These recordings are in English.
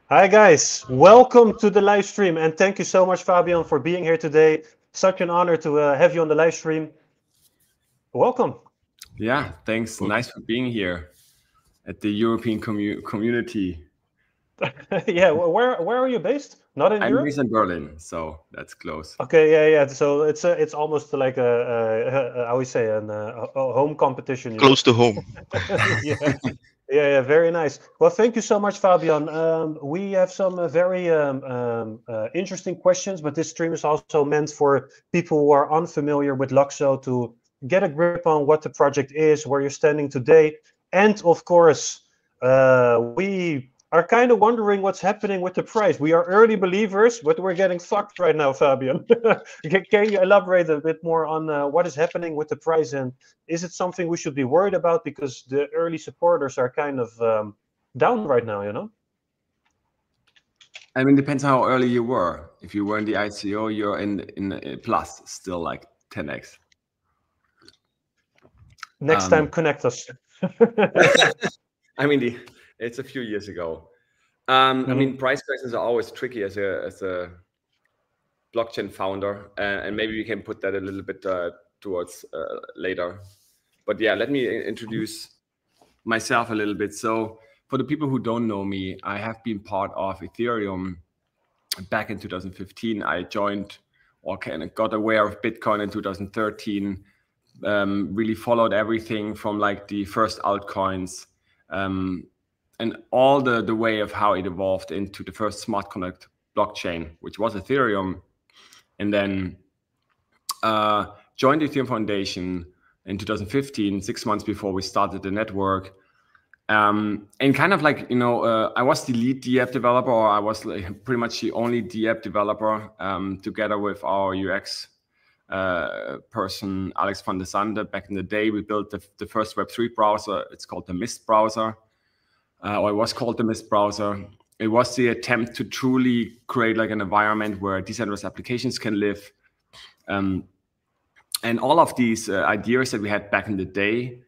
Hi guys, welcome to the live stream and thank you so much Fabian for being here today. Such an honor to have you on the live stream. Welcome. Yeah, thanks. Nice for being here at the European community. Yeah, where are you based? Not in I'm Europe? based in Berlin, so that's close. Okay, yeah. So it's almost like I always say a home competition. You Close know? to home. Yeah. Yeah, very nice. Well, thank you so much, Fabian. We have some very interesting questions, but this stream is also meant for people who are unfamiliar with LUKSO to get a grip on what the project is, where you're standing today, and of course, we are kind of wondering what's happening with the price. We are early believers, but we're getting fucked right now, Fabian. Can you elaborate a bit more on what is happening with the price, and is it something we should be worried about because the early supporters are kind of down right now, you know? I mean, depends how early you were. If you were in the ICO, you're in plus, still like 10x. Next time, connect us. I mean, it's a few years ago. I mean, price questions are always tricky as a blockchain founder, and maybe we can put that a little bit towards later. But yeah, let me introduce myself a little bit. So for the people who don't know me, I have been part of Ethereum back in 2015. I joined or kind of got aware of Bitcoin in 2013. Really followed everything from like the first altcoins and all the way of how it evolved into the first smart contract blockchain, which was Ethereum. And then joined the Ethereum Foundation in 2015, 6 months before we started the network. And kind of like, I was the lead DApp developer, or I was like pretty much the only DApp developer together with our UX person, Alex van der Sande. Back in the day, we built the first Web3 browser. It's called the Mist browser, or it was called the Mist browser. It was the attempt to truly create like an environment where decentralized applications can live. And all of these ideas that we had back in the day,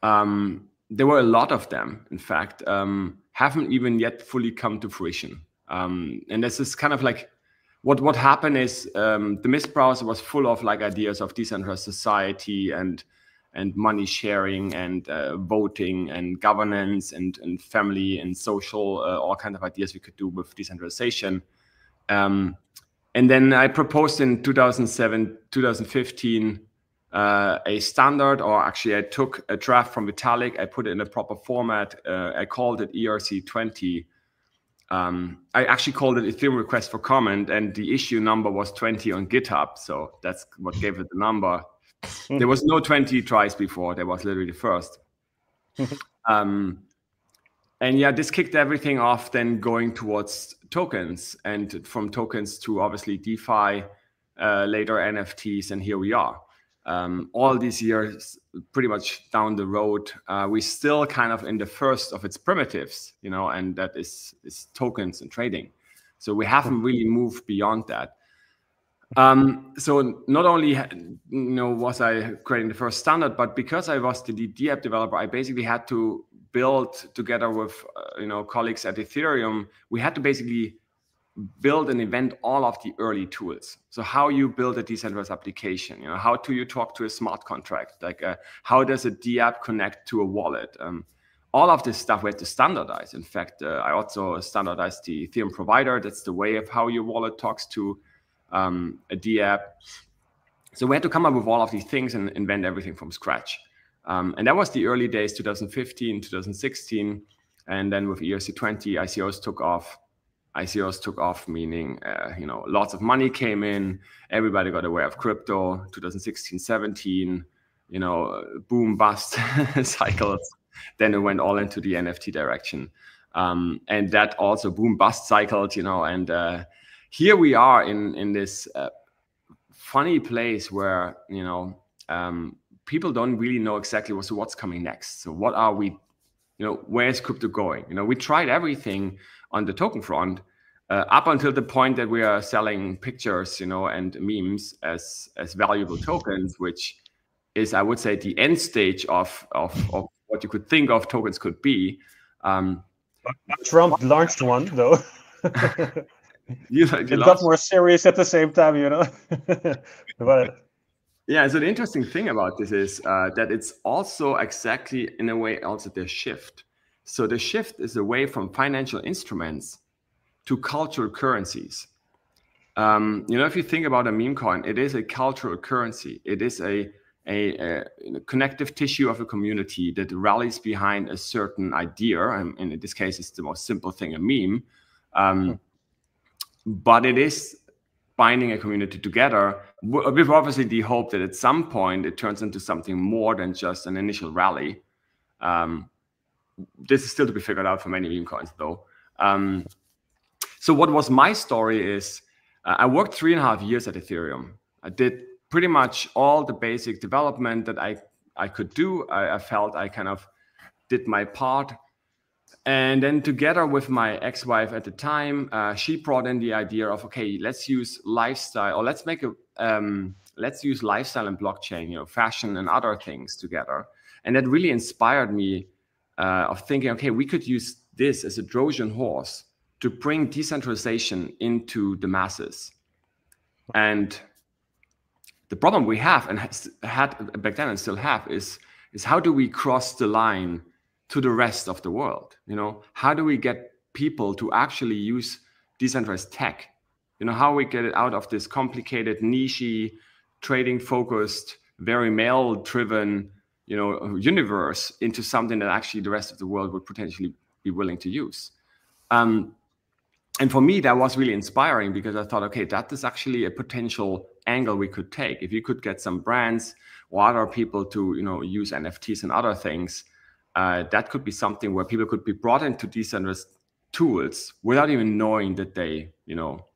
there were a lot of them, in fact, haven't even yet fully come to fruition. And this is kind of like what happened is the Mist browser was full of like ideas of decentralized society and money sharing and voting and governance and family and social, all kinds of ideas we could do with decentralization. And then I proposed in 2007, 2015, a standard, or actually I took a draft from Vitalik, I put it in a proper format. I called it ERC20. I actually called it Ethereum request for comment, and the issue number was 20 on GitHub. So that's what gave it the number. There was no 20 tries before. There was literally the first. And yeah, this kicked everything off, then going towards tokens, and from tokens to obviously DeFi, later NFTs, and here we are. All these years, pretty much down the road, we still kind of in the first of its primitives, and that is tokens and trading. So we haven't really moved beyond that. So not only was I creating the first standard, but because I was the DApp developer, I basically had to build together with colleagues at Ethereum. We had to basically build and invent all of the early tools. So how you build a decentralized application, how do you talk to a smart contract? Like how does a DApp connect to a wallet? All of this stuff we had to standardize. In fact, I also standardized the Ethereum provider. That's the way of how your wallet talks to a DApp. So we had to come up with all of these things and invent everything from scratch. And that was the early days, 2015, 2016. And then with ERC20, ICOs took off. ICOs took off, meaning, lots of money came in. Everybody got aware of crypto. 2016, 17, boom, bust cycles. Then it went all into the NFT direction. And that also boom, bust cycled, and here we are in this funny place where, people don't really know exactly what's coming next. So what are we, where's crypto going? We tried everything on the token front up until the point that we are selling pictures, and memes as valuable tokens, which is, I would say, the end stage of what you could think of tokens could be. Trump launched one, though. It got more serious at the same time, you know. But yeah, so the interesting thing about this is that it's also exactly, in a way, also the shift. So the shift is away from financial instruments to cultural currencies. You know, if you think about a meme coin, it is a cultural currency. It is a connective tissue of a community that rallies behind a certain idea. And in this case, it's the most simple thing, a meme. But it is binding a community together with obviously the hope that at some point it turns into something more than just an initial rally. This is still to be figured out for many meme coins, though. So what was my story is I worked 3.5 years at Ethereum. I did pretty much all the basic development that I could do. I felt I kind of did my part. And then together with my ex-wife at the time, she brought in the idea of, okay, let's use lifestyle, or let's make let's use lifestyle and blockchain, you know, fashion and other things together. And that really inspired me of thinking, okay, we could use this as a Trojan horse to bring decentralization into the masses. And the problem we have and had back then and still have is how do we cross the line to the rest of the world? You know, how do we get people to actually use decentralized tech? You know, how we get it out of this complicated, niche, trading focused, very male driven, you know, universe into something that actually the rest of the world would potentially be willing to use. And for me, that was really inspiring because I thought, okay, that is actually a potential angle we could take. If you could get some brands or other people to, you know, use NFTs and other things, that could be something where people could be brought into decentralized tools without even knowing that they, you know,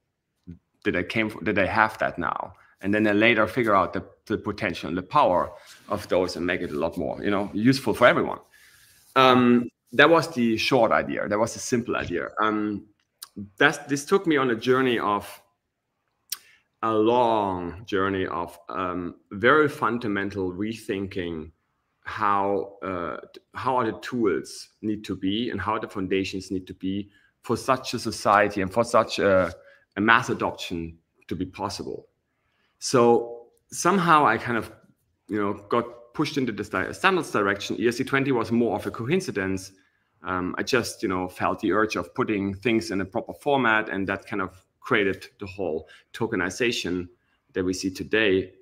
that they have that now. And then they later figure out the potential and the power of those and make it a lot more, you know, useful for everyone. That was the short idea. That was the simple idea. This took me on a long journey of very fundamental rethinking how are the tools need to be and how the foundations need to be for such a society and for such a mass adoption to be possible. So somehow I kind of, you know, got pushed into the standards direction. ERC20 was more of a coincidence. I just, you know, felt the urge of putting things in a proper format, and that kind of created the whole tokenization that we see today.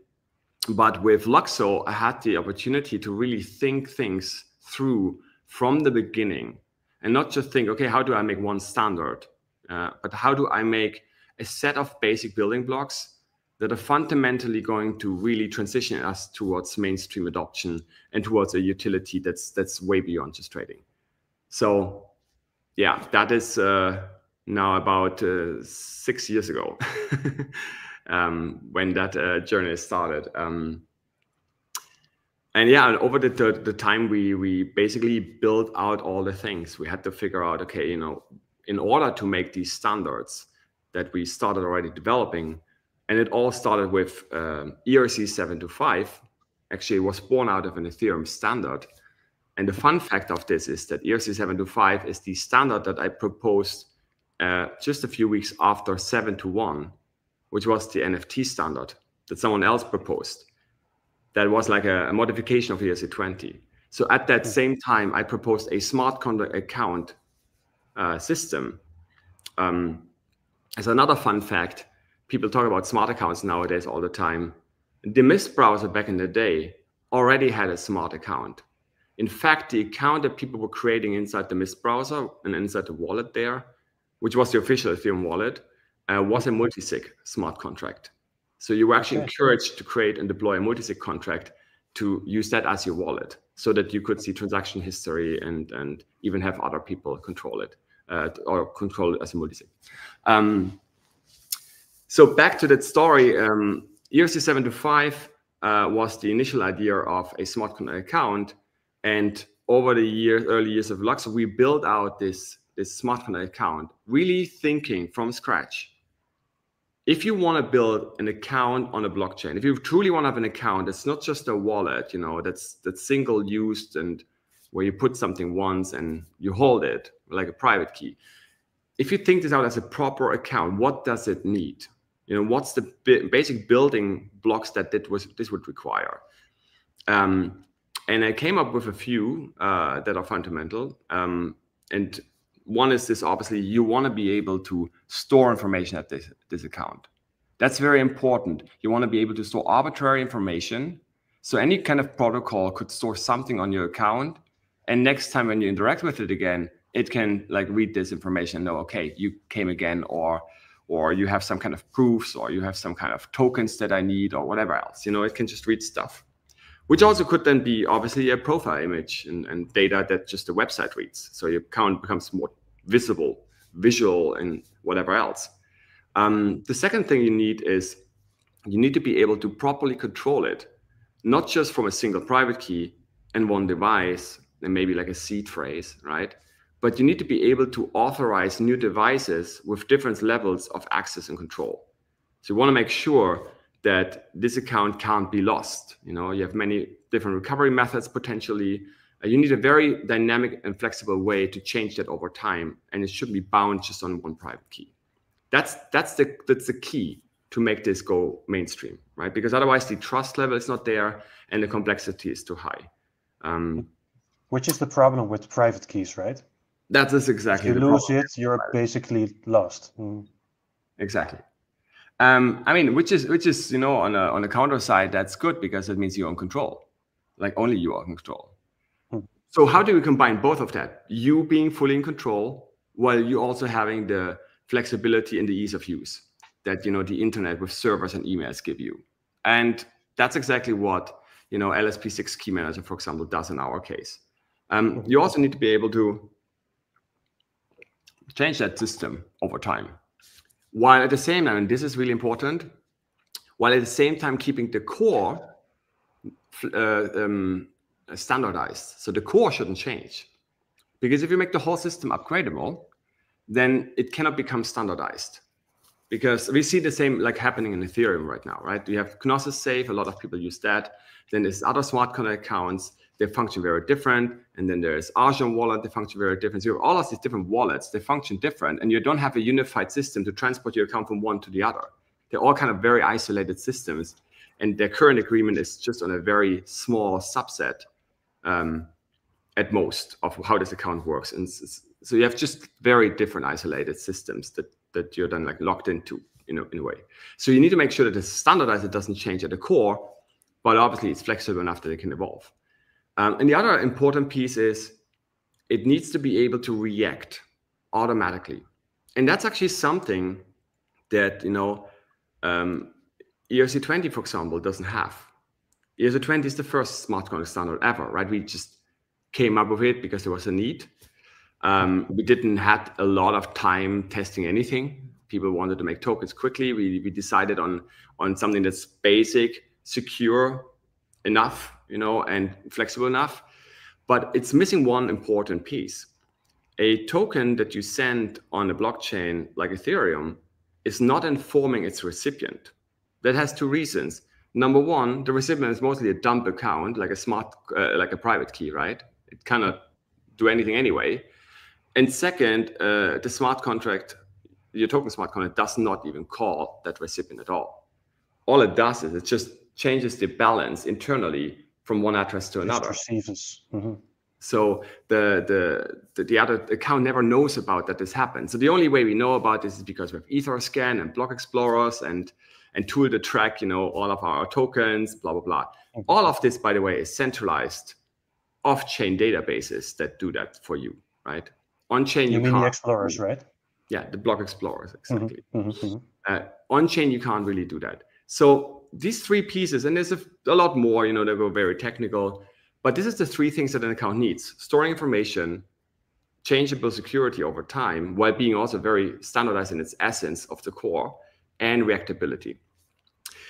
But with LUKSO, I had the opportunity to really think things through from the beginning and not just think, okay, how do I make one standard? But how do I make a set of basic building blocks that are fundamentally going to really transition us towards mainstream adoption and towards a utility that's way beyond just trading. So yeah, that is now about 6 years ago when that journey started. And yeah, over the time, we basically built out all the things. We had to figure out, okay, you know, in order to make these standards that we started already developing, and it all started with ERC 725, actually was born out of an Ethereum standard. And the fun fact of this is that ERC 725 is the standard that I proposed just a few weeks after 721, which was the NFT standard that someone else proposed. That was like a modification of ERC20. So at that same time, I proposed a smart contract account system. As another fun fact, people talk about smart accounts nowadays all the time. The Mist browser back in the day already had a smart account. In fact, the account that people were creating inside the Mist browser and inside the wallet there, which was the official Ethereum wallet, was a multisig smart contract. So you were actually encouraged to create and deploy a multisig contract to use that as your wallet so that you could see transaction history and even have other people control it or control it as a multisig. So back to that story, ERC 725 was the initial idea of a smart contract account. And over the early years of LUKSO, we built out this smart contract account, really thinking from scratch. If you want to build an account on a blockchain, if you truly want to have an account, it's not just a wallet, you know, that's single used and where you put something once and you hold it like a private key. if you think this out as a proper account, what does it need? You know, what's the basic building blocks that this would require? And I came up with a few that are fundamental. And one is this: obviously, you want to be able to store information at this account. That's very important. You want to be able to store arbitrary information. So any kind of protocol could store something on your account, and next time when you interact with it again, it can like read this information and know, okay, you came again, or you have some kind of proofs, or you have some kind of tokens that I need, or whatever else. You know, it can just read stuff, which also could then be obviously a profile image and data that just the website reads. So your account becomes more visible, visual, and whatever else. The second thing you need is you need to be able to properly control it, not just from a single private key and one device and maybe like a seed phrase, right? But you need to be able to authorize new devices with different levels of access and control. So you want to make sure that this account can't be lost. You know, you have many different recovery methods potentially. You need a very dynamic and flexible way to change that over time, and it shouldn't be bound just on one private key. That's the key to make this go mainstream, right? Because otherwise the trust level is not there and the complexity is too high. Which is the problem with private keys, right? That is exactly if you the lose problem. it, you're basically lost. Exactly. I mean, which is you know, on a counter side, that's good because it means you're in control, like only you are in control. So how do we combine both of that? You being fully in control while you also having the flexibility and the ease of use that, you know, the internet with servers and emails give you. And that's exactly what, you know, LSP6 Key Manager, for example, does in our case. You also need to be able to change that system over time, while at the same time, and this is really important, while at the same time keeping the core standardized. So the core shouldn't change, because if you make the whole system upgradable, then it cannot become standardized. Because we see the same like happening in Ethereum right now, right? You have Gnosis Safe, a lot of people use that. Then there's other smart contract accounts, they function very different. And then there's Argent wallet, they function very different. So you have all of these different wallets, they function different, and you don't have a unified system to transport your account from one to the other. They're all kind of very isolated systems, and their current agreement is just on a very small subset at most of how this account works. And so you have just very different isolated systems that you're then like locked into, you know, in a way. So you need to make sure that it's standardized, it doesn't change at the core, but obviously it's flexible enough that it can evolve. And the other important piece is it needs to be able to react automatically. And that's actually something that, you know, ERC20, for example, doesn't have. ERC20 is the first smart contract standard ever, right? We just came up with it because there was a need. We didn't have a lot of time testing anything. People wanted to make tokens quickly. We decided on something that's basic, secure enough, you know, and flexible enough. But it's missing one important piece. A token that you send on a blockchain like Ethereum is not informing its recipient. That has two reasons. Number one, the recipient is mostly a dump account, like a smart, like a private key, right? It cannot do anything anyway. And second, the smart contract, your token smart contract, does not even call that recipient at all. All it does is it just changes the balance internally from one address to another. Receives. So the other account never knows about that this happened. So the only way we know about this is because we have Etherscan and block explorers and tool to track, you know, all of our tokens, blah, blah, blah. All of this, by the way, is centralized off-chain databases that do that for you, right? On-chain, you mean can't. The explorers, right? Yeah, the block explorers, exactly. On-chain, you can't really do that. So these three pieces, and there's a lot more, you know, they go very technical, but this is the three things that an account needs: storing information, changeable security over time, while being also very standardized in its essence of the core, and reactability.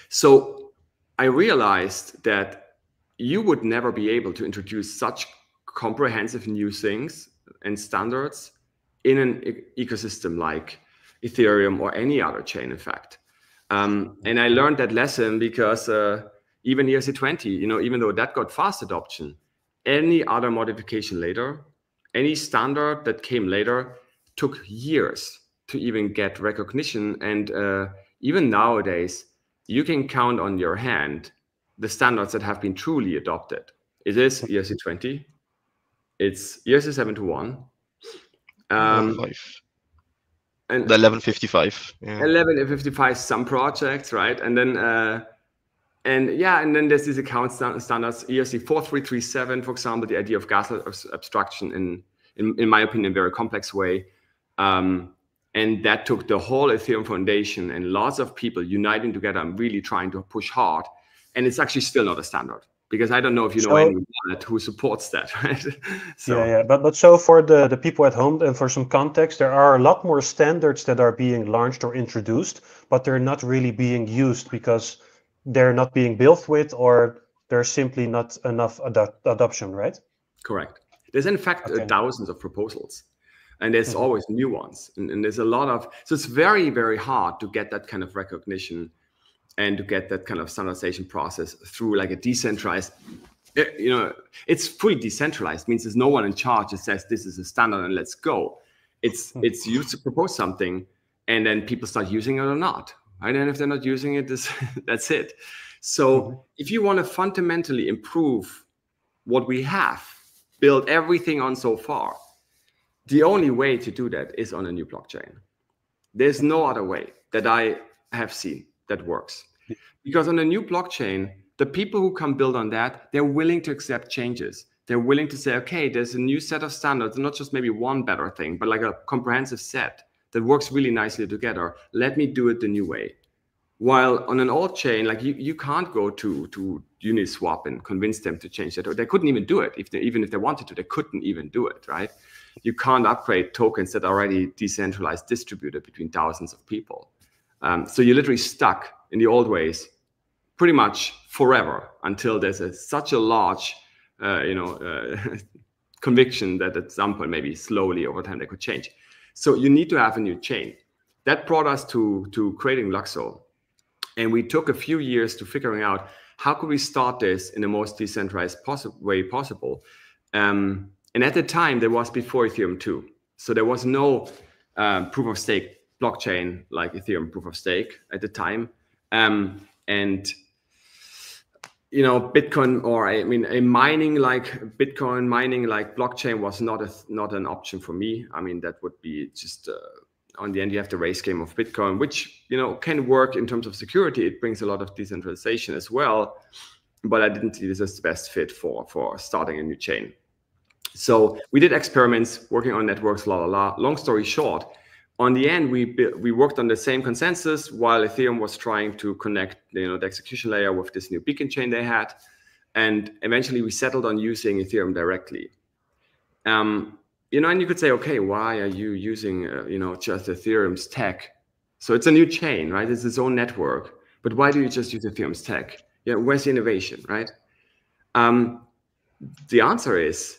So I realized that you would never be able to introduce such comprehensive new things and standards in an ecosystem like Ethereum or any other chain, in fact. And I learned that lesson because even ERC20, you know, even though that got fast adoption, any other modification later, any standard that came later took years to even get recognition. And even nowadays, you can count on your hand the standards that have been truly adopted. It is ERC20, it's ERC721, and the 1155. Yeah. 1155, some projects, right? And then and then there's these account standards, ERC 4337, for example, the idea of gas abstraction in my opinion, a very complex way. And that took the whole Ethereum Foundation and lots of people uniting together and really trying to push hard. And it's actually still not a standard, because I don't know if you know anyone who supports that, right? So yeah. But so for the people at home, and for some context, there are a lot more standards that are being launched or introduced, but they're not really being used because they're not being built with, or there's simply not enough adoption, right? Correct. There's in fact thousands of proposals. And there's always new ones, and there's a lot of, so it's very, very hard to get that kind of recognition and to get that kind of standardization process through like a decentralized, it's fully decentralized, means there's no one in charge that says this is a standard and let's go. It's used to propose something, and then people start using it or not, right? And if they're not using it, that's it. So if you want to fundamentally improve what we have built everything on so far, the only way to do that is on a new blockchain. There's no other way that I have seen that works. Because on a new blockchain, the people who come build on that, they're willing to accept changes. They're willing to say, okay, there's a new set of standards, not just maybe one better thing, but like a comprehensive set that works really nicely together. Let me do it the new way. While on an old chain, like you can't go to Uniswap and convince them to change that. Or they couldn't even do it. Even if they wanted to, they couldn't even do it, right? You can't upgrade tokens that are already decentralized, distributed between thousands of people. So you're literally stuck in the old ways pretty much forever until there's such a large conviction that at some point, maybe slowly over time, they could change. So you need to have a new chain. That brought us to creating LUKSO. And we took a few years to figuring out how could we start this in the most decentralized way possible. And at the time, there was before Ethereum 2. So there was no proof of stake blockchain like Ethereum proof of stake at the time. Bitcoin, or a mining like Bitcoin, mining like blockchain was not an option for me. I mean, that would be just on the end, you have the race game of Bitcoin, which can work in terms of security. It brings a lot of decentralization as well, but I didn't see this as the best fit for starting a new chain. So we did experiments working on networks, Long story short, on the end, we worked on the same consensus while Ethereum was trying to connect the execution layer with this new beacon chain they had. And eventually we settled on using Ethereum directly. And you could say, okay, why are you using just Ethereum's tech? So it's a new chain, right? It's its own network. But why do you just use Ethereum's tech? Where's the innovation, right? The answer is,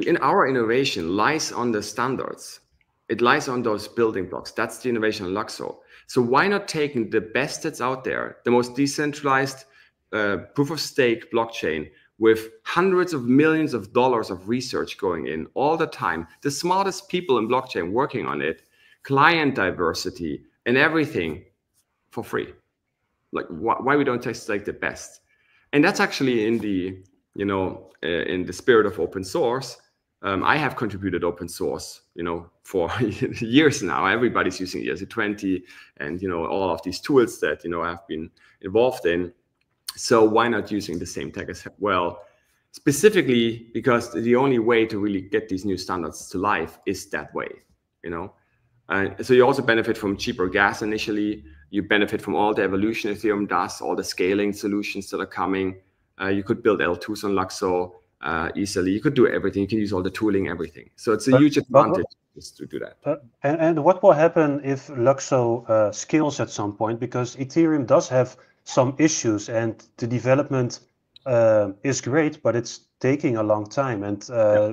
in our innovation lies on the standards. It lies on those building blocks. That's the innovation of LUKSO. So why not taking the best that's out there, the most decentralized proof of stake blockchain with hundreds of millions of dollars of research going in all the time, the smartest people in blockchain working on it, client diversity and everything for free? Like why we don't take like the best? And that's actually in the in the spirit of open source. I have contributed open source, for years now. Everybody's using ERC20 and, all of these tools that, I've been involved in. So why not using the same tech as well? Specifically because the only way to really get these new standards to life is that way, So you also benefit from cheaper gas initially. You benefit from all the evolution Ethereum does, all the scaling solutions that are coming. You could build L2s on LUKSO easily. You could do everything. You can use all the tooling, everything. So it's a huge advantage to do that. And what will happen if LUKSO scales at some point? Because Ethereum does have some issues, and the development is great, but it's taking a long time. And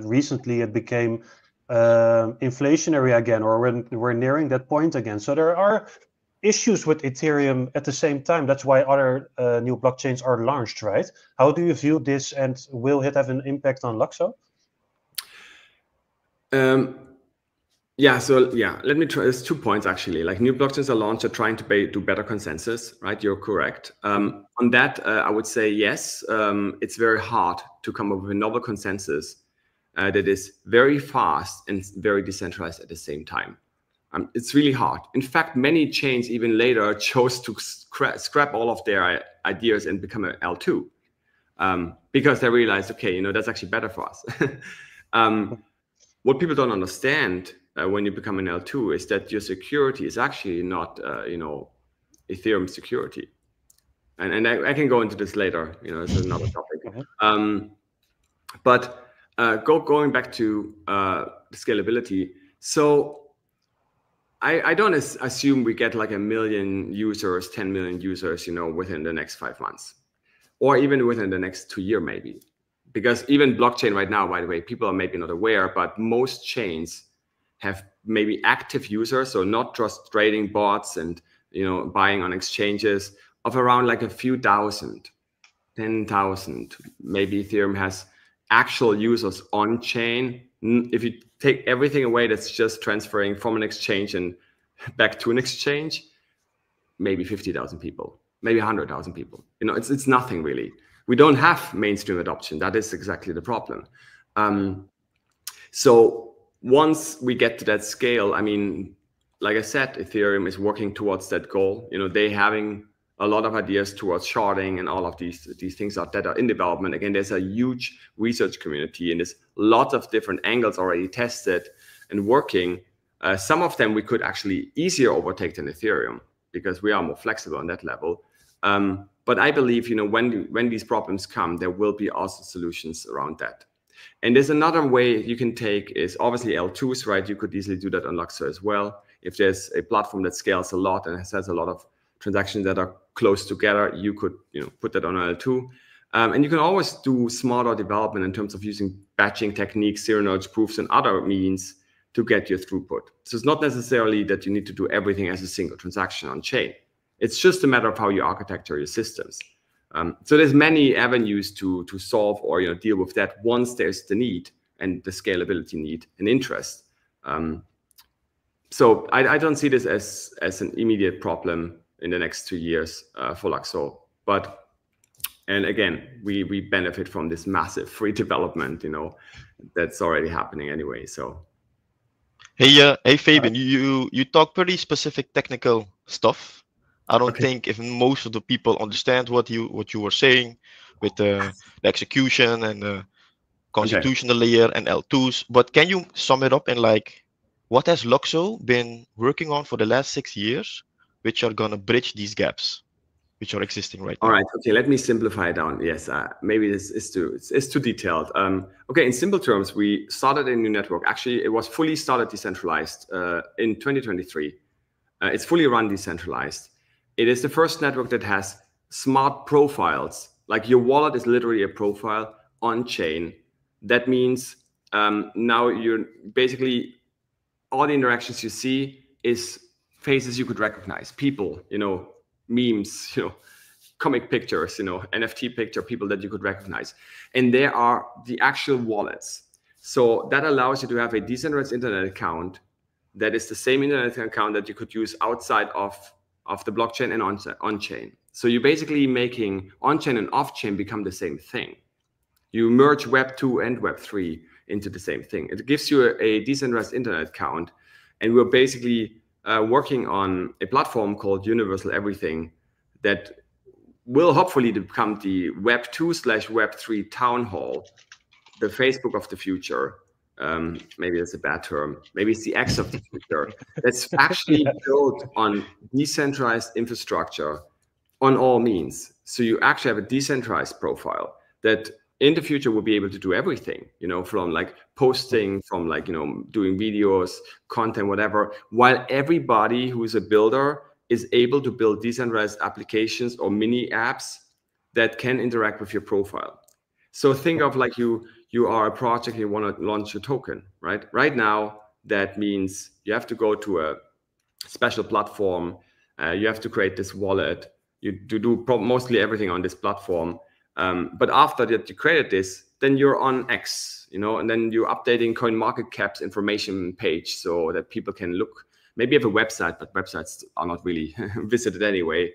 recently it became inflationary again, or we're nearing that point again. So there are issues with Ethereum at the same time. That's why other new blockchains are launched, right? How do you view this, and will it have an impact on LUKSO? Yeah, so yeah, let me try. There's 2 points actually. Like new blockchains are launched, are trying to do better consensus, right? You're correct. On that, I would say yes. It's very hard to come up with a novel consensus that is very fast and very decentralized at the same time. It's really hard. In fact, many chains even later chose to scrap all of their ideas and become an L2 because they realized, okay, that's actually better for us. What people don't understand when you become an L2 is that your security is actually not, Ethereum security. And I can go into this later, it's another topic. But going back to the scalability. So I don't assume we get like 1 million users, 10 million users, within the next 5 months, or even within the next 2 years, maybe. Because even blockchain right now, by the way, people are maybe not aware, but most chains have maybe active users, so not just trading bots and buying on exchanges, of around like a few thousand, 10,000. Maybe Ethereum has actual users on chain. If you take everything away, that's just transferring from an exchange and back to an exchange, maybe 50,000 people, maybe 100,000 people. It's nothing really. We don't have mainstream adoption. That is exactly the problem. So once we get to that scale, I mean, like I said, Ethereum is working towards that goal. They having a lot of ideas towards sharding and all of these things that are in development. Again, there's a huge research community and there's lots of different angles already tested and working. Some of them we could actually easier overtake than Ethereum because we are more flexible on that level. But I believe, when these problems come, there will be also solutions around that. And there's another way you can take is obviously L2s, right? You could easily do that on LUKSO as well. If there's a platform that scales a lot and has a lot of transactions that are close together, you could put that on an L2. And you can always do smarter development in terms of using batching techniques, zero knowledge proofs, and other means to get your throughput. So it's not necessarily that you need to do everything as a single transaction on chain. It's just a matter of how you architecture your systems. So there's many avenues to solve or deal with that once there's the need and the scalability need and interest. So I don't see this as an immediate problem in the next 2 years for LUKSO. And again, we benefit from this massive free development, that's already happening anyway. So. Hey Fabian, you talk pretty specific technical stuff. I don't think if most of the people understand what you were saying with the execution and the constitutional layer and L2s. But can you sum it up in like what has LUKSO been working on for the last 6 years, which are gonna bridge these gaps, which are existing right now? All right. Okay. Let me simplify it down. Yes. Maybe this is too detailed. Okay. In simple terms, we started a new network. Actually, it was fully started decentralized in 2023. It's fully run decentralized. It is the first network that has smart profiles. Like your wallet is literally a profile on chain. That means now you're basically all the interactions you see is faces you could recognize, people, memes, comic pictures, NFT picture, people that you could recognize. And there are the actual wallets. So that allows you to have a decentralized internet account that is the same internet account that you could use outside of the blockchain and on-chain. So you're basically making on-chain and off-chain become the same thing. You merge Web 2 and Web 3 into the same thing. It gives you a decentralized internet account. And we're basically working on a platform called Universal Everything that will hopefully become the Web 2/Web 3 town hall, the Facebook of the future. Maybe that's a bad term. Maybe it's the X of the future. That's actually built on decentralized infrastructure on all means. So you actually have a decentralized profile that in the future will be able to do everything, from like posting, from like, doing videos, content, whatever, while everybody who's a builder is able to build decentralized applications or mini apps that can interact with your profile. So think of like you are a project, you want to launch a token, right? Right now, that means you have to go to a special platform. You have to create this wallet. You do mostly everything on this platform. But after that you created this, then you're on X, you know, and then you're updating CoinMarketCap's information page so that people can look. Maybe you have a website, but websites are not really visited anyway.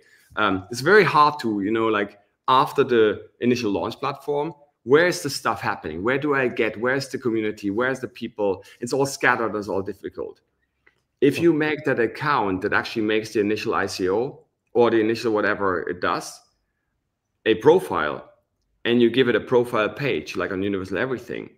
It's very hard to, you know, like after the initial launch platform, where's the stuff happening? Where do I get? Where's the community? Where's the people? It's all scattered. It's all difficult. If you make that account that actually makes the initial ICO or the initial whatever it does, a profile, and you give it a profile page, like on Universal Everything,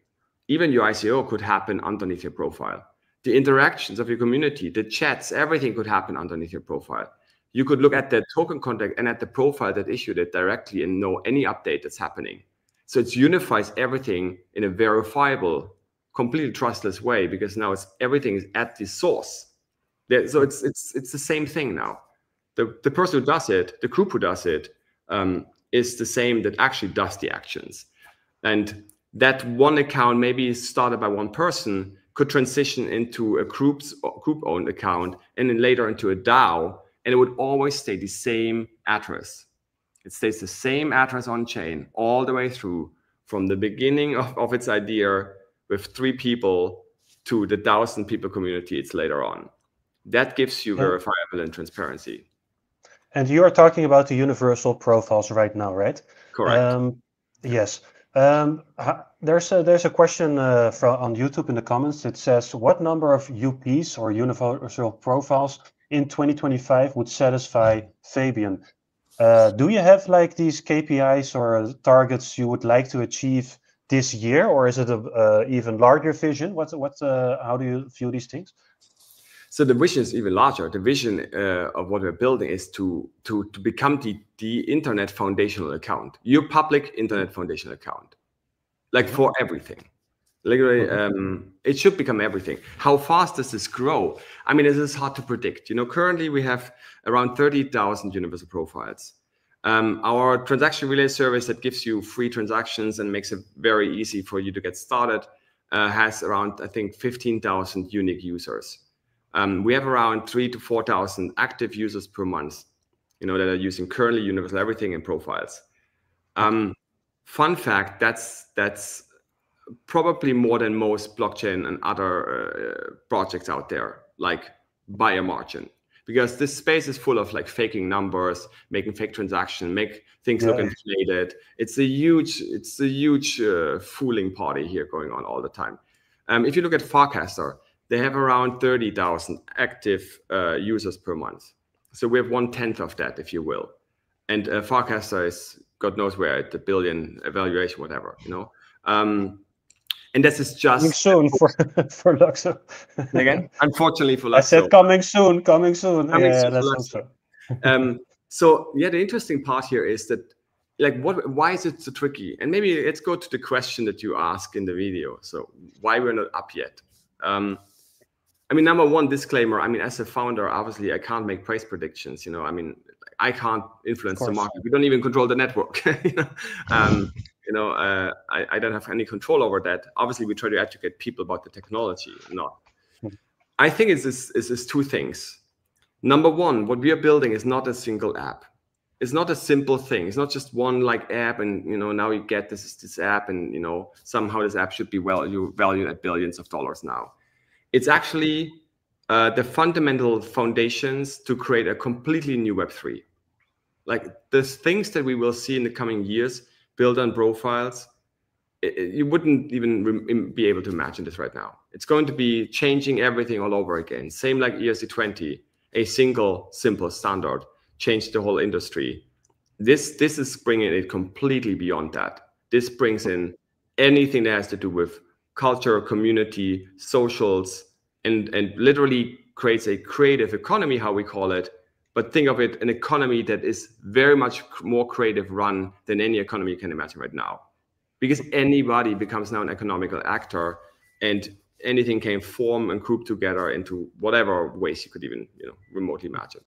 even your ICO could happen underneath your profile. The interactions of your community, the chats, everything could happen underneath your profile. You could look at the token contact and at the profile that issued it directly and know any update that's happening. So it unifies everything in a verifiable, completely trustless way, because now everything is at the source. So it's the same thing now. The person who does it, the group who does it, is the same that actually does the actions. And that one account, maybe started by one person, could transition into a group-owned account, and then later into a DAO, and it would always stay the same address. It stays the same address on chain all the way through, from the beginning of its idea with 3 people to the 1,000 people community it's later on. That gives you verifiable and transparency. And you are talking about the universal profiles right now, right? Correct. Yes. There's a question on YouTube in the comments. It says, what number of UPs or universal profiles in 2025 would satisfy Fabian? Do you have like these KPIs or targets you would like to achieve this year, or is it a even larger vision? How do you view these things? So the vision is even larger. The vision of what we're building is to become the internet foundational account, your public internet foundational account, like for everything. Literally, it should become everything. How fast does this grow? I mean, it is hard to predict. You know, currently we have around 30,000 universal profiles. Our transaction relay service that gives you free transactions and makes it very easy for you to get started has around, I think, 15,000 unique users. We have around 3,000 to 4,000 active users per month, you know, that are using currently Universal Everything and profiles. Fun fact, that's probably more than most blockchain and other projects out there, like by a margin, because this space is full of like faking numbers, making fake transactions, make things look inflated. It's a huge fooling party here going on all the time. If you look at Farcaster, they have around 30,000 active users per month. So we have 1/10 of that, if you will. And Farcaster is God knows where at the billion evaluation, whatever, you know. And this is just coming soon for LUKSO. Again, unfortunately for LUKSO. I said coming soon. Coming soon, that's so. So yeah, the interesting part here is that, like, why is it so tricky? And maybe let's go to the question that you asked in the video. So why we're not up yet? I mean, number one, disclaimer. I mean, as a founder, obviously, I can't make price predictions. You know, I mean, I can't influence the market. We don't even control the network. I don't have any control over that. Obviously, we try to educate people about the technology. I think it's 2 things. Number one, what we are building is not a single app. It's not a simple thing. It's not just one like app, and now you get this app, and somehow this app should be valued at billions of dollars now. It's actually the fundamental foundations to create a completely new Web3. Like the things that we will see in the coming years built on profiles, you wouldn't even be able to imagine this right now. It's going to be changing everything all over again. Same like ERC20, a single simple standard changed the whole industry. This is bringing it completely beyond that. This brings in anything that has to do with culture, community, socials, and literally creates a creative economy, how we call it. But think of it, an economy that is very much more creative run than any economy you can imagine right now. Because anybody becomes now an economical actor, and anything can form and group together into whatever ways you could even remotely imagine.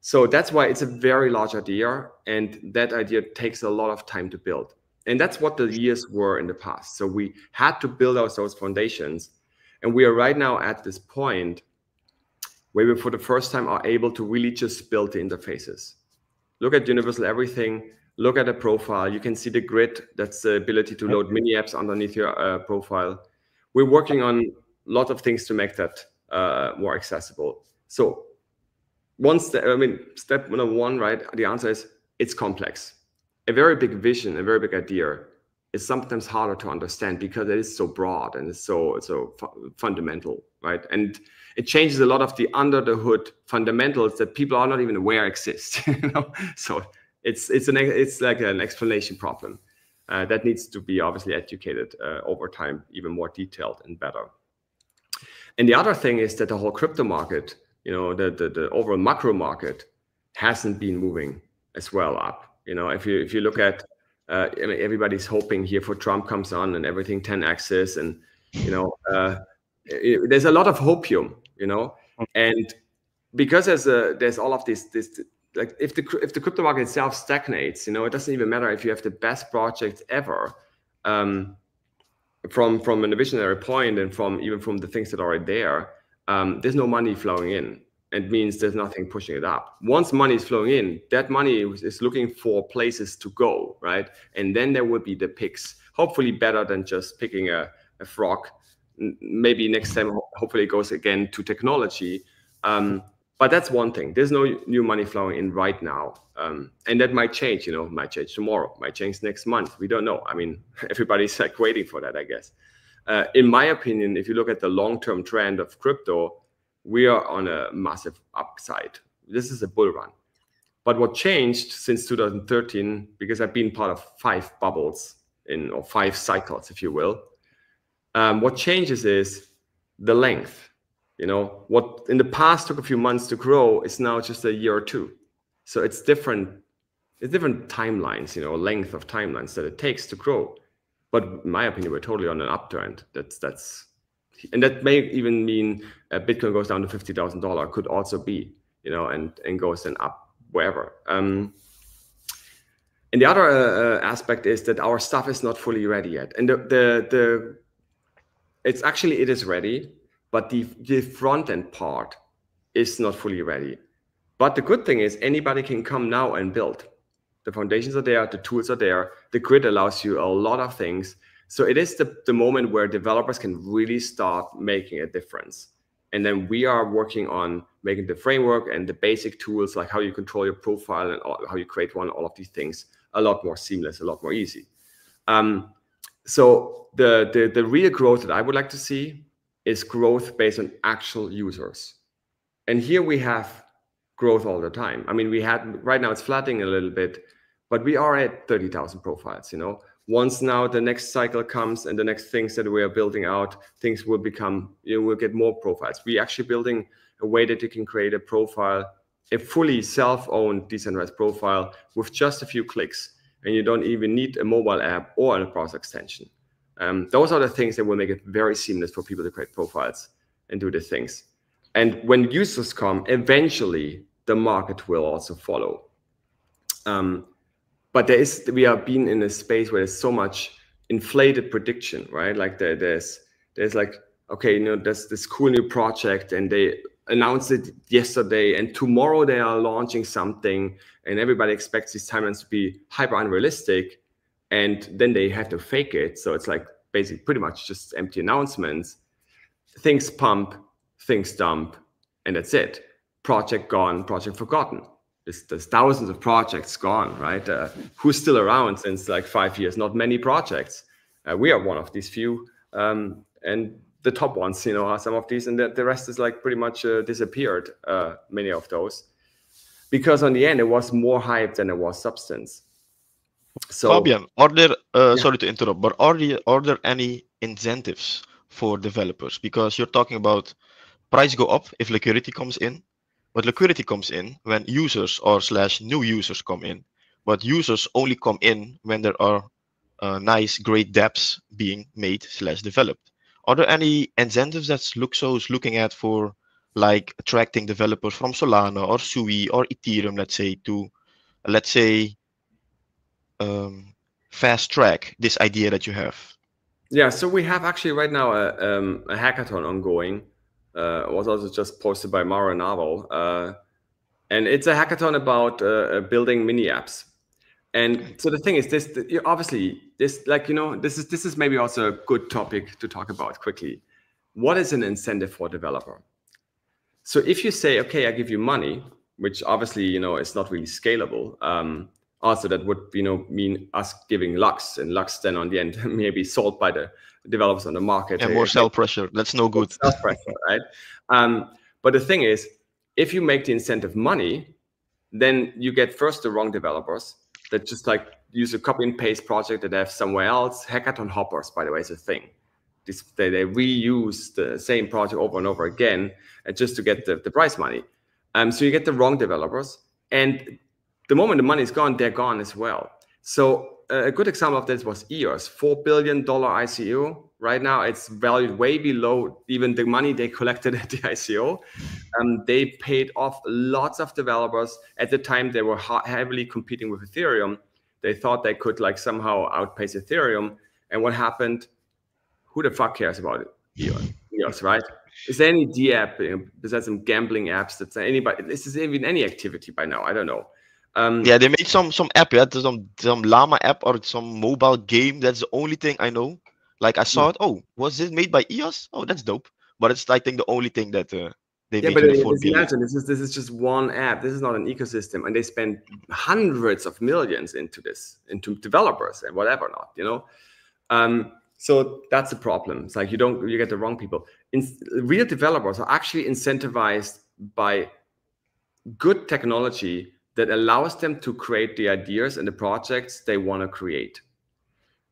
So that's why it's a very large idea, and that idea takes a lot of time to build. And that's what the years were in the past. So we had to build out those foundations, and we are right now at this point where we, for the first time, are able to really just build the interfaces. Look at Universal Everything. look at a profile. You can see the grid. That's the ability to load mini apps underneath your profile. We're working on a lot of things to make that more accessible. So step number one, right? The answer is it's complex. A very big vision, a very big idea is sometimes harder to understand because it is so broad and it's so fundamental, right? And it changes a lot of the under the hood fundamentals that people are not even aware exist. You know? So it's like an explanation problem that needs to be obviously educated over time, even more detailed and better. And the other thing is that the whole crypto market, you know, the overall macro market hasn't been moving as well up. You know, if you look at I mean, everybody's hoping here for Trump comes on and everything 10x's, and you know, there's a lot of hopium, you know, and because there's all of this like if the crypto market itself stagnates, you know, it doesn't even matter if you have the best project ever, from a visionary point and even from the things that are there, there's no money flowing in. It means there's nothing pushing it up. Once money is flowing in, that money is looking for places to go, right? And then there will be the picks, hopefully better than just picking a frog. Maybe next time, hopefully it goes again to technology. But that's one thing. There's no new money flowing in right now. And that might change, you know, might change tomorrow, might change next month. We don't know. I mean, everybody's like waiting for that, I guess. In my opinion, if you look at the long-term trend of crypto, we are on a massive upside. This is a bull run. But what changed since 2013, because I've been part of 5 bubbles or 5 cycles, if you will, what changes is the length. You know, what in the past took a few months to grow is now just a year or 2. So it's different timelines, you know, length of timelines that it takes to grow. But in my opinion, we're totally on an uptrend. And that may even mean Bitcoin goes down to $50,000, could also be, you know, and goes then up wherever. And the other aspect is that our stuff is not fully ready yet. And it is ready, but the front end part is not fully ready. But the good thing is anybody can come now and build. The foundations are there, the tools are there, the grid allows you a lot of things. So it is the moment where developers can really start making a difference. And then we are working on making the framework and the basic tools, like how you control your profile and how you create one, all of these things, a lot more seamless, a lot more easy. So the real growth that I would like to see is growth based on actual users. And here we have growth all the time. I mean, right now it's flattening a little bit, but we are at 30,000 profiles, you know. Once now the next cycle comes and the next things that we are building out, things will become, you know, we'll get more profiles. We're actually building a way that you can create a profile, a fully self-owned decentralized profile with just a few clicks. And you don't even need a mobile app or a browser extension. Those are the things that will make it very seamless for people to create profiles and do the things. And when users come, eventually the market will also follow. But we are being in a space where there's so much inflated prediction, right? Like there's like, okay, you know, there's this cool new project and they announced it yesterday and tomorrow they are launching something and everybody expects these timelines to be hyper unrealistic and then they have to fake it. So it's like basically pretty much just empty announcements. Things pump, things dump, and that's it. Project gone, project forgotten. There's thousands of projects gone, right? Who's still around since like 5 years? Not many projects. We are one of these few. And the top ones, you know, are some of these. And the rest is like pretty much disappeared, many of those. Because on the end, it was more hype than it was substance. So, Fabian, are there, sorry to interrupt, but are there any incentives for developers? Because you're talking about price go up if liquidity comes in. But liquidity comes in when users or / new users come in. But users only come in when there are nice, great dApps being made / developed. Are there any incentives that LUKSO is looking at for like attracting developers from Solana or Sui or Ethereum, let's say, to, let's say, fast track this idea that you have? Yeah, so we have actually right now a hackathon ongoing. It was also just posted by Mara Naval. And it's a hackathon about building mini apps. And so the thing is, obviously, this is maybe also a good topic to talk about quickly. What is an incentive for a developer? So if you say, okay, I give you money, which obviously, is not really scalable. Also, that would, mean us giving Lux, and Lux then on the end maybe sold by the developers on the market. And more sell pressure. That's no good. Sell pressure, right? But the thing is, if you make the incentive money, then you get first the wrong developers that just like use a copy and paste project that they have somewhere else. Hackathon hoppers, by the way, is a thing. They reuse the same project over and over again just to get the prize money. So you get the wrong developers, and the moment the money is gone, they're gone as well. So a good example of this was EOS, $4 billion ICO. Right now, it's valued way below even the money they collected at the ICO. They paid off lots of developers. At the time, they were heavily competing with Ethereum. They thought they could like somehow outpace Ethereum. And what happened? Who the fuck cares about it? EOS, right? Is there any D app besides some gambling apps that's anybody? This is even any activity by now. I don't know. Yeah, they made some app, yeah, some llama app or some mobile game. That's the only thing I know. Like I saw it. Oh, was it made by EOS? Oh, that's dope. But it's I think the only thing that they made but with 4 billion. imagine this is just one app. This is not an ecosystem, and they spend hundreds of millions into developers and whatever not. So that's the problem. It's like you get the wrong people. Real developers are actually incentivized by good technology that allows them to create the ideas and the projects they want to create.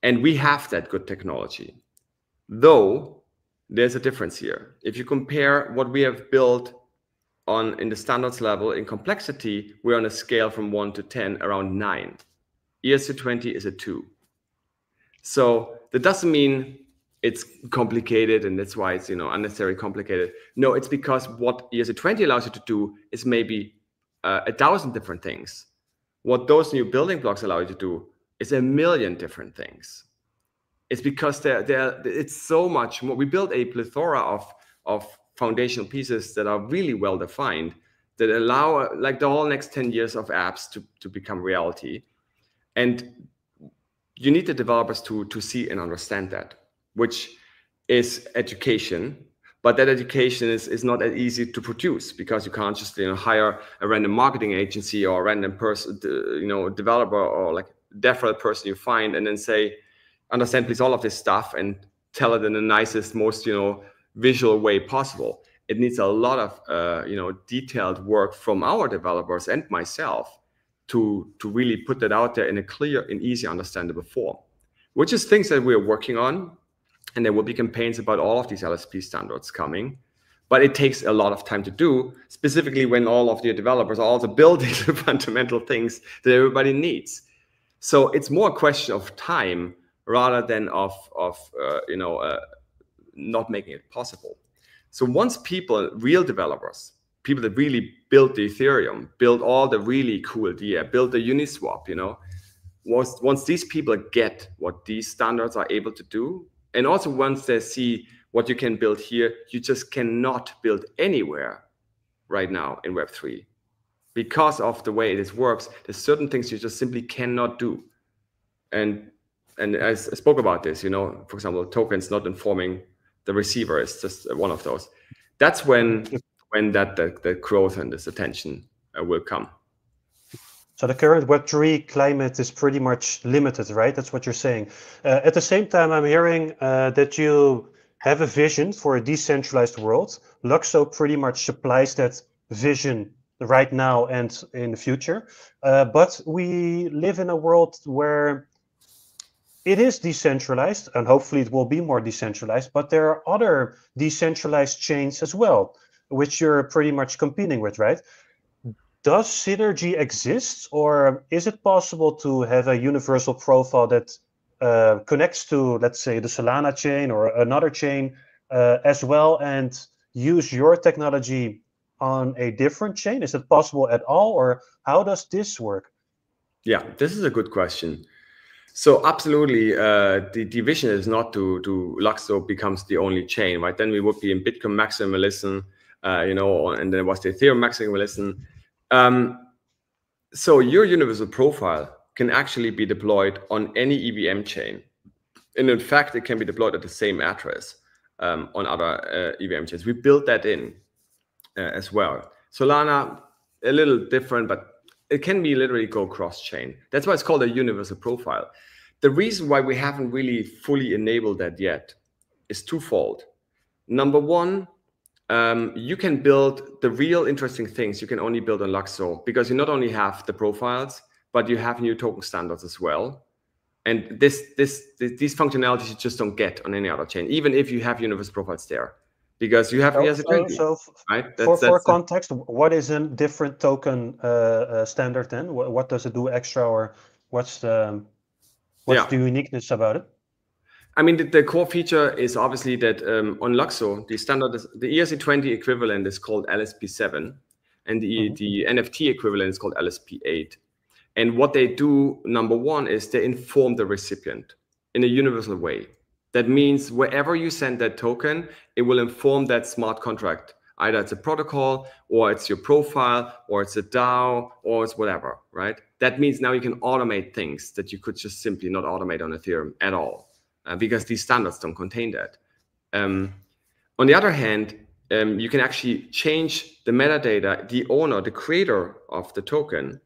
And we have that good technology. Though there's a difference here. If you compare what we have built in the standards level in complexity, we're on a scale from 1 to 10 around 9. ES20 is a 2. So that doesn't mean it's complicated and that's why it's unnecessarily complicated. No, it's because what ES20 allows you to do is maybe 1,000 different things. What those new building blocks allow you to do is 1,000,000 different things. It's because it's so much more. We built a plethora of foundational pieces that are really well defined that allow like the whole next 10 years of apps to become reality. And you need the developers to see and understand that, which is education. But that education is not as easy to produce because you can't just hire a random marketing agency or a random person, developer or like default person you find and then say, understand please all of this stuff and tell it in the nicest, most visual way possible. It needs a lot of detailed work from our developers and myself to really put that out there in a clear and easy understandable form, which is things that we're working on. And there will be campaigns about all of these LSP standards coming, but it takes a lot of time to do, specifically when all of the developers are also building the fundamental things that everybody needs. So it's more a question of time rather than of not making it possible. So once real developers, people that really build the Ethereum, build all the really cool DApp, build the Uniswap, once these people get what these standards are able to do, and also once they see what you can build here, you just cannot build anywhere right now in Web3. Because of the way this works, there's certain things you just simply cannot do. And I spoke about this, for example, tokens not informing the receiver is just one of those. That's when that growth and this attention will come. So the current Web3 climate is pretty much limited, right? That's what you're saying. At the same time, I'm hearing that you have a vision for a decentralized world. LUKSO pretty much supplies that vision right now and in the future. But we live in a world where it is decentralized, and hopefully it will be more decentralized, but there are other decentralized chains as well, which you're pretty much competing with, right? Does synergy exist, or is it possible to have a universal profile that connects to, let's say, the Solana chain or another chain as well, and use your technology on a different chain? Is it possible at all, or how does this work? Yeah, this is a good question. So absolutely, the vision is not to LUKSO becomes the only chain, right? Then we would be in Bitcoin maximalism, and there was the Ethereum maximalism. So your universal profile can actually be deployed on any EVM chain. And in fact, it can be deployed at the same address on other EVM chains. We built that in as well. Solana, a little different, but it can be literally go cross-chain. That's why it's called a universal profile. The reason why we haven't really fully enabled that yet is twofold. Number one, you can build the real interesting things you can only build on LUKSO, because you not only have the profiles, but you have new token standards as well. And these functionalities you just don't get on any other chain, even if you have universal profiles there, because you have right? For context, what is a different token standard then? What does it do extra, or what's the uniqueness about it? I mean, the core feature is obviously that on LUKSO, the standard is the ERC20 equivalent is called LSP7, and the NFT equivalent is called LSP8. And what they do, number one, is they inform the recipient in a universal way. That means wherever you send that token, it will inform that smart contract. Either it's a protocol, or it's your profile, or it's a DAO, or it's whatever, right? That means now you can automate things that you could just simply not automate on Ethereum at all, because these standards don't contain that. On the other hand, you can actually change the metadata. The owner, the creator of the token,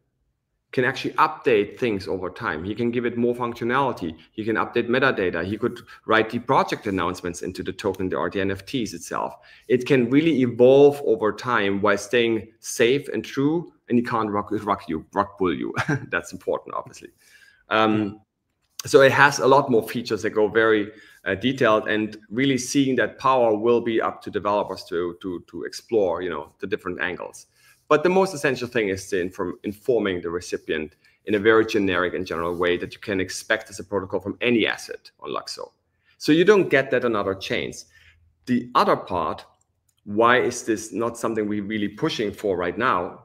can actually update things over time. He can give it more functionality. He can update metadata. He could write the project announcements into the token or the NFTs itself. It can really evolve over time while staying safe and true, and he can't rug pull you. That's important, obviously. So it has a lot more features that go very detailed, and really seeing that power will be up to developers to explore, the different angles. But the most essential thing is informing the recipient in a very generic and general way that you can expect as a protocol from any asset on LUKSO. So you don't get that on other chains. The other part, why is this not something we're really pushing for right now,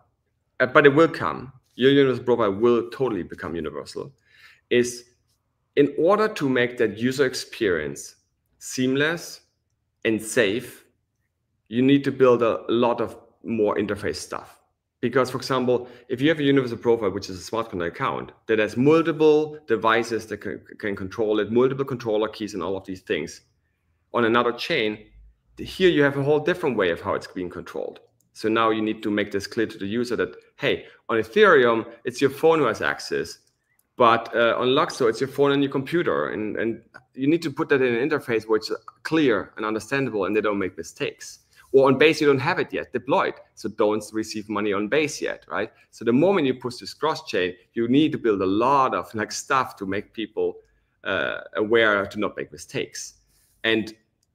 but it will come, your universal profile will totally become universal, is in order to make that user experience seamless and safe, you need to build a lot of more interface stuff. Because, for example, if you have a universal profile, which is a smart contract account that has multiple devices that can control it, multiple controller keys and all of these things, on another chain, here you have a whole different way of how it's being controlled. So now you need to make this clear to the user that, hey, on Ethereum, it's your phone who has access, but on LUKSO, it's your phone and your computer. And you need to put that in an interface where it's clear and understandable and they don't make mistakes. Or on Base, you don't have it yet deployed, so don't receive money on Base yet, right? So the moment you push this cross-chain, you need to build a lot of stuff to make people aware to not make mistakes. And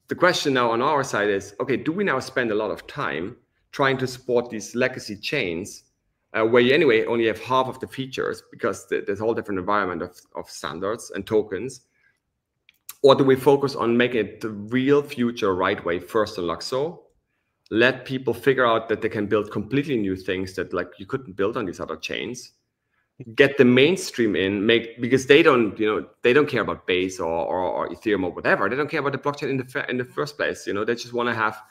the question now on our side is, okay, do we now spend a lot of time trying to support these legacy chains where you anyway only have half of the features because there's a whole different environment of standards and tokens? Or do we focus on making it the real future right way first on LUKSO? Let people figure out that they can build completely new things that you couldn't build on these other chains. Get the mainstream in, because they don't care about Base or Ethereum or whatever. They don't care about the blockchain in the first place. They just want to have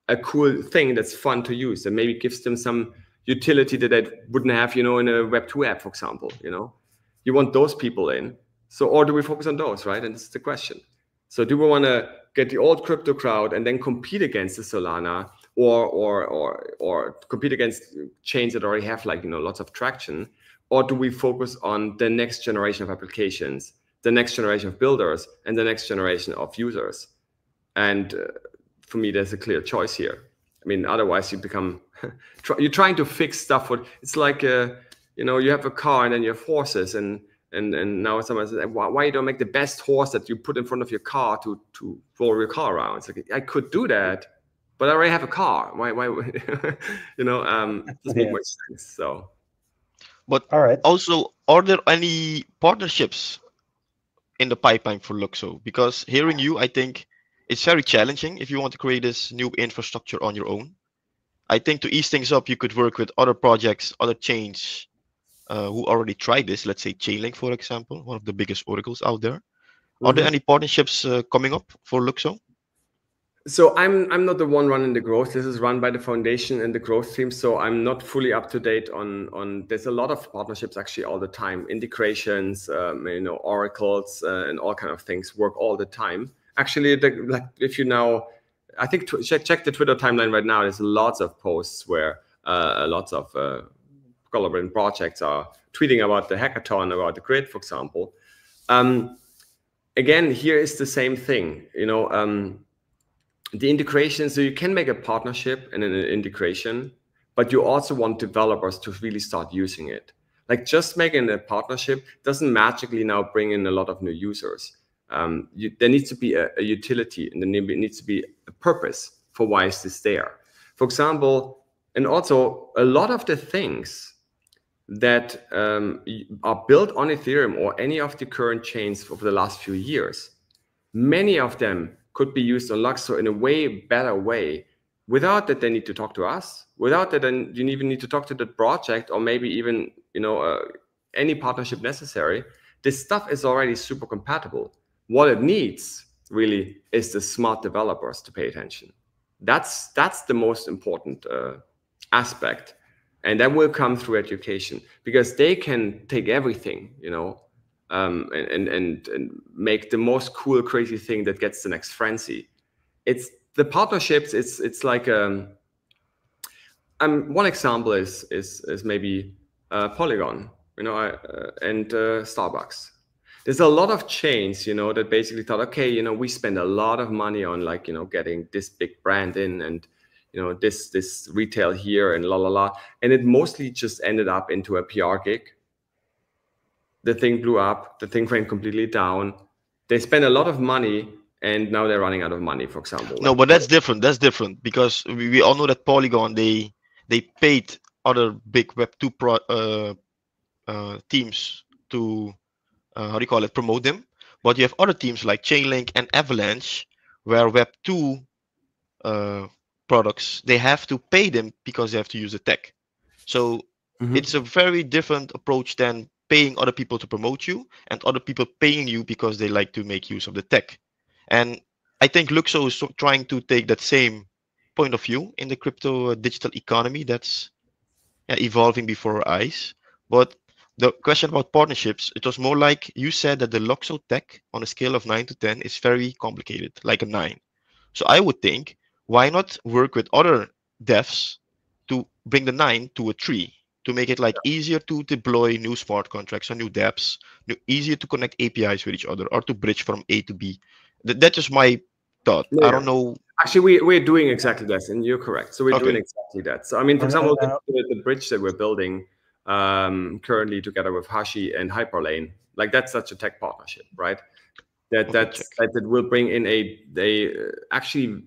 a cool thing that's fun to use and maybe gives them some utility that they wouldn't have, in a Web2 app, for example. You want those people in. So, or do we focus on those, right? And this is the question. So do we want to get the old crypto crowd and then compete against the Solana or compete against chains that already have lots of traction? Or do we focus on the next generation of applications, the next generation of builders, and the next generation of users? And for me, there's a clear choice here. I mean, otherwise you become, you're trying to fix stuff. It's like, you have a car and then you have horses, and now someone says, why you don't make the best horse that you put in front of your car to roll your car around? It's like, I could do that, but I already have a car. Why it doesn't make much sense. So, but all right. Also, are there any partnerships in the pipeline for LUKSO? Because hearing you, I think it's very challenging if you want to create this new infrastructure on your own. I think to ease things up, you could work with other projects, other chains who already tried this. Let's say Chainlink, for example, one of the biggest oracles out there. Are there any partnerships coming up for LUKSO? So I'm not the one running the growth. This is run by the foundation and the growth team. So I'm not fully up to date on. There's a lot of partnerships actually all the time. Integrations, oracles, and all kind of things work all the time. Actually, like if you now, I think check the Twitter timeline right now. There's lots of posts where lots of collaborating projects are tweeting about the hackathon, about the grid, for example. Again, here is the same thing. The integration, so you can make a partnership and an integration, but you also want developers to really start using it. Like just making a partnership doesn't magically now bring in a lot of new users. There needs to be a utility, and there needs to be a purpose for why is this there. For example, and also a lot of the things that are built on Ethereum or any of the current chains over the last few years, many of them could be used on LUKSO in a way better way, without that they need to talk to us, without that then you even need to talk to the project, or maybe even any partnership necessary. This stuff is already super compatible. What it needs really is the smart developers to pay attention. That's the most important aspect, and that will come through education, because they can take everything, and make the most cool, crazy thing that gets the next frenzy. It's the partnerships. It's like one example is maybe Polygon, and Starbucks. There's a lot of chains, that basically thought, okay, we spend a lot of money on getting this big brand in, and this retail here, and la la la, and it mostly just ended up into a PR gig. The thing blew up, the thing went completely down. They spent a lot of money, and now they're running out of money, for example. No, but that's different. That's different, because we all know that Polygon, they paid other big Web2 teams to promote them. But you have other teams like Chainlink and Avalanche, where Web2 products, they have to pay them because they have to use the tech. So it's a very different approach than paying other people to promote you and other people paying you because they like to make use of the tech. And I think LUKSO is trying to take that same point of view in the crypto digital economy that's evolving before our eyes. But the question about partnerships, it was more like you said that the LUKSO tech on a scale of 9 to 10 is very complicated, like a 9. So I would think, why not work with other devs to bring the 9 to a 3? To make it easier to deploy new smart contracts or new dApps, easier to connect APIs with each other, or to bridge from A to B. That's just my thought. Yeah. I don't know. Actually, we're doing exactly that, and you're correct. So we're doing exactly that. So I mean, for example, the bridge that we're building currently together with Hashi and Hyperlane, that's such a tech partnership, right? That will bring in a actually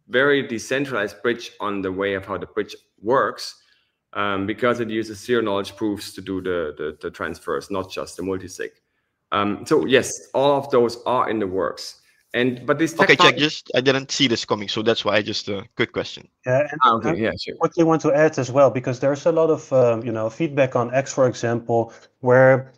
very decentralized bridge on the way of how the bridge works. Because it uses zero knowledge proofs to do the transfers, not just the multisig. So yes, all of those are in the works. But this okay, check. I didn't see this coming, so that's why I just quick question. Yeah, and sure. Quickly want to add as well, because there's a lot of feedback on X, for example, where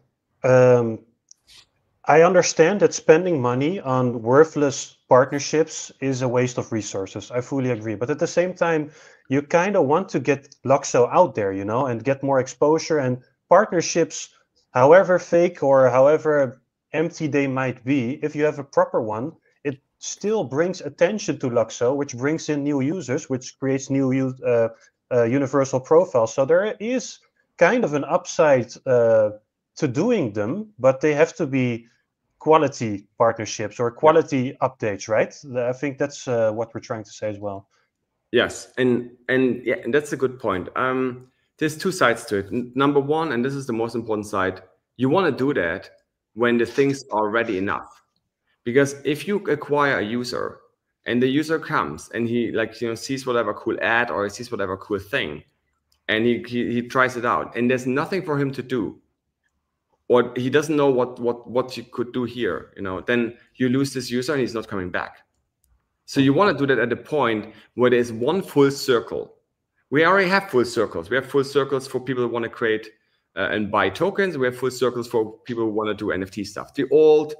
I understand that spending money on worthless partnerships is a waste of resources. I fully agree. But at the same time, you kind of want to get LUKSO out there, and get more exposure, and partnerships, however fake or however empty they might be, if you have a proper one, it still brings attention to LUKSO, which brings in new users, which creates new universal profiles. So there is kind of an upside to doing them, but they have to be quality partnerships or quality updates, right? I think that's what we're trying to say as well. Yes, and that's a good point. There's two sides to it. Number one, and this is the most important side, you want to do that when the things are ready enough. Because if you acquire a user and the user comes and he sees whatever cool ad or he sees whatever cool thing, and he tries it out, and there's nothing for him to do, or he doesn't know what you could do here, then you lose this user and he's not coming back. So you want to do that at the point where there's one full circle. We already have full circles. We have full circles for people who want to create and buy tokens. We have full circles for people who want to do NFT stuff. The old,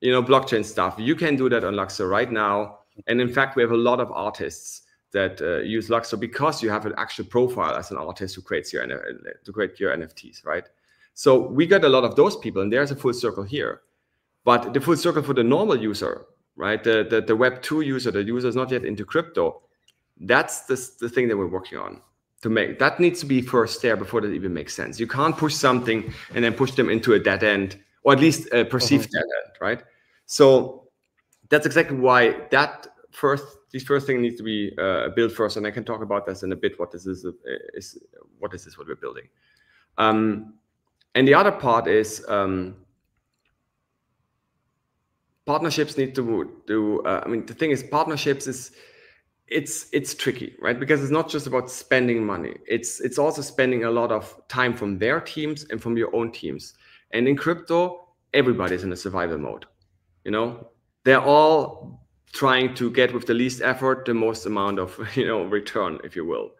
blockchain stuff. You can do that on LUKSO right now. And in fact, we have a lot of artists that use LUKSO because you have an actual profile as an artist who creates your NFTs, right? So we got a lot of those people, and there's a full circle here. But the full circle for the normal user, right? The Web2 user, the user is not yet into crypto. That's the thing that we're working on to make. That needs to be first there before that even makes sense. You can't push something and then push them into a dead end, or at least a perceived dead end, right? So that's exactly why these first thing needs to be built first, and I can talk about this in a bit. What this is what we're building, and the other part is partnerships need to do. I mean, the thing is, partnerships is it's tricky, right? Because it's not just about spending money. It's also spending a lot of time from their teams and from your own teams. And in crypto, everybody's in a survival mode. You know, they're all trying to get with the least effort the most amount of return, if you will.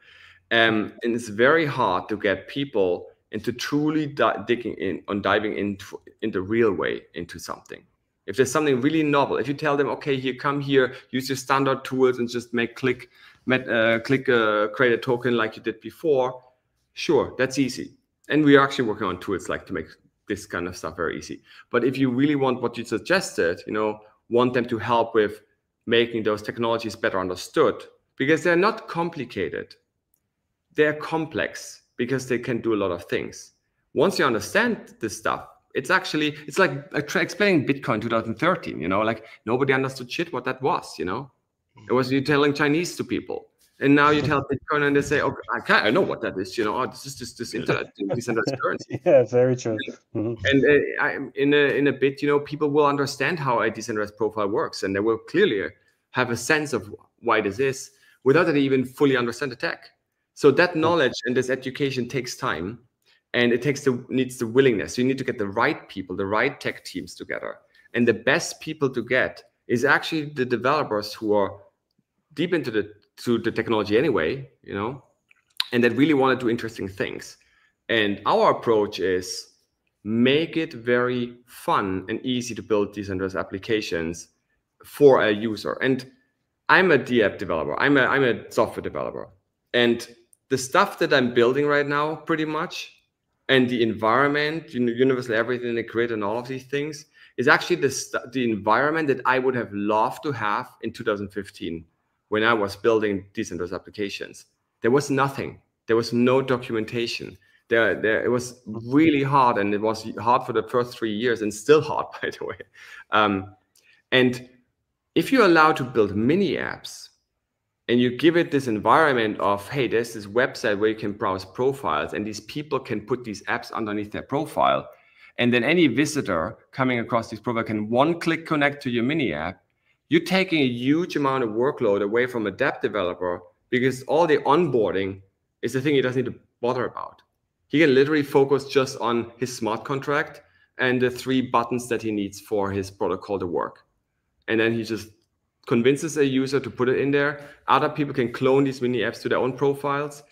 And it's very hard to get people into truly diving in the real way into something. If there's something really novel, if you tell them, okay, here, come here, use your standard tools and just create a token like you did before, sure, that's easy. And we are actually working on tools like to make this kind of stuff very easy. But if you really want what you suggested, want them to help with making those technologies better understood, because they're not complicated. They're complex because they can do a lot of things. Once you understand this stuff, it's like explaining Bitcoin 2013, like nobody understood shit what that was, It was you telling Chinese to people. And now you tell Bitcoin and they say, okay, I know what that is, this is just this internet, decentralized currency. Yeah, very true. And in a bit, people will understand how a decentralized profile works, and they will clearly have a sense of why this is without they even fully understand the tech. So that knowledge and this education takes time, and it needs the willingness. You need to get the right people, the right tech teams together. And the best people to get is actually the developers who are deep into the technology anyway, and that really want to do interesting things. And our approach is make it very fun and easy to build decentralized applications for a user. And I'm a DApp developer. I'm a software developer. And the stuff that I'm building right now, pretty much, and the environment, universal everything, the grid, and all of these things, is actually the environment that I would have loved to have in 2015 when I was building decentralized applications. There was nothing. There was no documentation. It was really hard, and it was hard for the first 3 years, and still hard, by the way. And if you're allowed to build mini apps, and you give it this environment of, hey, there's this website where you can browse profiles, and these people can put these apps underneath their profile, and then any visitor coming across this profile can one-click connect to your mini app, you're taking a huge amount of workload away from a dApp developer, because all the onboarding is the thing he doesn't need to bother about. He can literally focus just on his smart contract and the 3 buttons that he needs for his protocol to work. And then he just convinces a user to put it in there. Other people can clone these mini apps to their own profiles,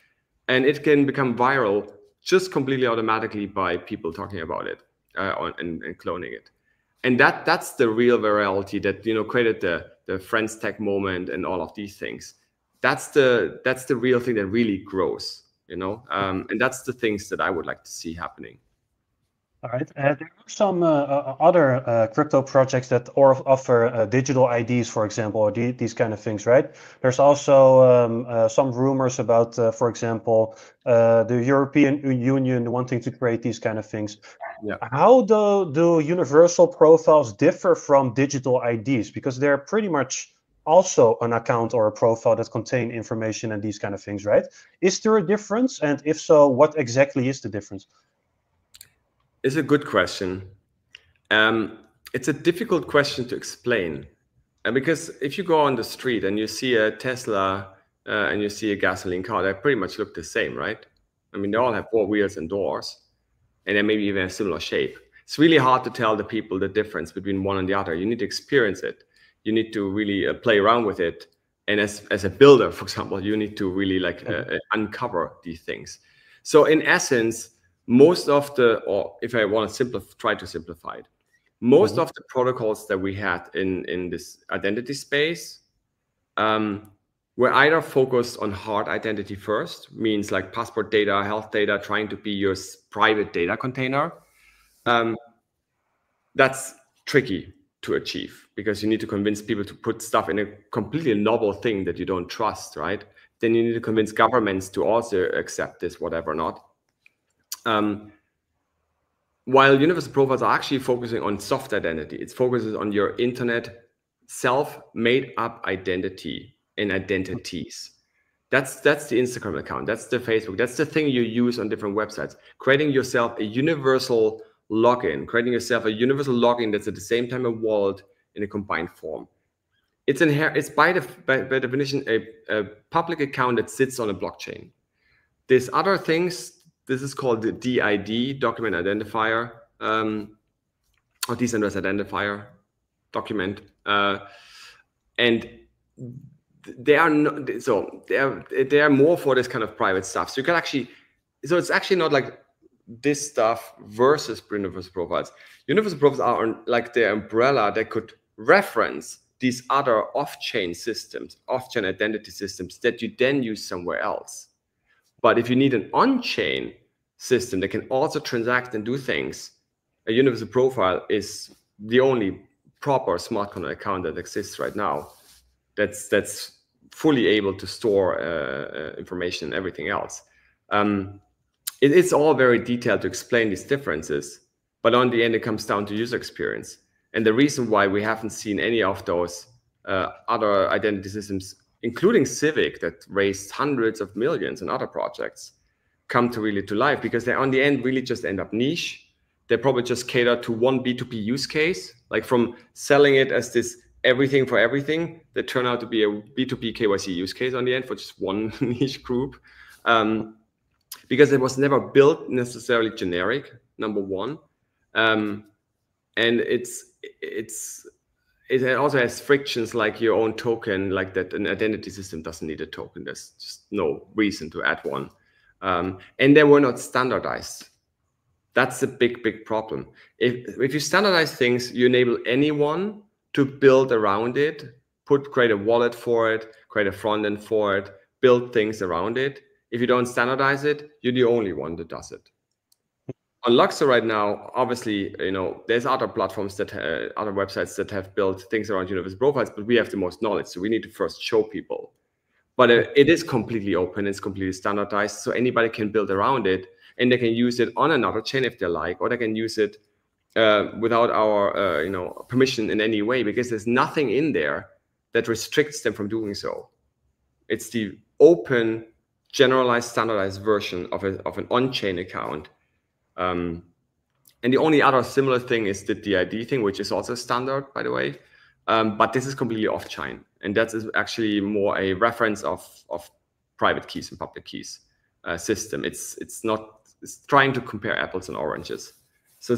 and it can become viral just completely automatically by people talking about it and cloning it. And that's the real virality that created the Friends Tech moment and all of these things. That's the real thing that really grows, and that's the things that I would like to see happening. All right. There are some other crypto projects that offer digital IDs, for example, or these kind of things, right? There's also some rumors about, for example, the European Union wanting to create these kind of things. Yeah. How do universal profiles differ from digital IDs? Because they're pretty much also an account or a profile that contain information and these kind of things, right? Is there a difference? And if so, what exactly is the difference? It's a good question. It's a difficult question to explain. Because if you go on the street and you see a Tesla and you see a gasoline car, they pretty much look the same, right? I mean, they all have 4 wheels and doors, and they maybe even a similar shape. It's really hard to tell the people the difference between one and the other. You need to experience it. You need to really play around with it. And as a builder, for example, you need to really uncover these things. So in essence, most of or if I want to try to simplify it, most of the protocols that we had in this identity space we're either focused on hard identity first, means like passport data, health data, trying to be your private data container. That's tricky to achieve because you need to convince people to put stuff in a completely novel thing that you don't trust, right? Then you need to convince governments to also accept this, whatever not. While universal profiles are actually focusing on soft identity, it focuses on your internet self-made up identity and identities. That's the Instagram account, that's the Facebook, that's the thing you use on different websites. Creating yourself a universal login, creating yourself a universal login that's at the same time a wallet in a combined form. It's by definition a public account that sits on a blockchain. There's other things. This is called the DID, document identifier, or decentralized identifier document, and they are not, so they are more for this kind of private stuff. So you can actually, so it's actually not like this stuff versus universal profiles. Universal profiles are on, like the umbrella that could reference these other off-chain systems, off-chain identity systems that you then use somewhere else. But if you need an on-chain system that can also transact and do things, a universal profile is the only proper smart contract account that exists right now. That's fully able to store information and everything else. It's all very detailed to explain these differences, but on the end, it comes down to user experience. And the reason why we haven't seen any of those other identity systems, including Civic, that raised hundreds of millions and other projects, come to really to life, because they on the end really just end up niche. They probably just cater to one B2B use case, like from selling it as this everything for everything, that turn out to be a B2B KYC use case on the end for just one niche group. Because it was never built necessarily generic, number one. And it also has frictions like your own token, like that an identity system doesn't need a token. There's just no reason to add one. And they were not standardized. That's a big problem. If you standardize things, you enable anyone to build around it, create a wallet for it, create a front end for it, build things around it. If you don't standardize it, you're the only one that does it. On LUKSO right now, obviously, you know, there's other platforms that other websites that have built things around universal profiles, but we have the most knowledge, so we need to first show people. But it is completely open, it's completely standardized, so anybody can build around it, and they can use it on another chain if they like, or they can use it without our you know, permission in any way, because there's nothing in there that restricts them from doing so. It's the open, generalized, standardized version of an on-chain account. And the only other similar thing is the DID thing, which is also standard, by the way. But this is completely off-chain, and that is actually more a reference of private keys and public keys system. It's trying to compare apples and oranges. So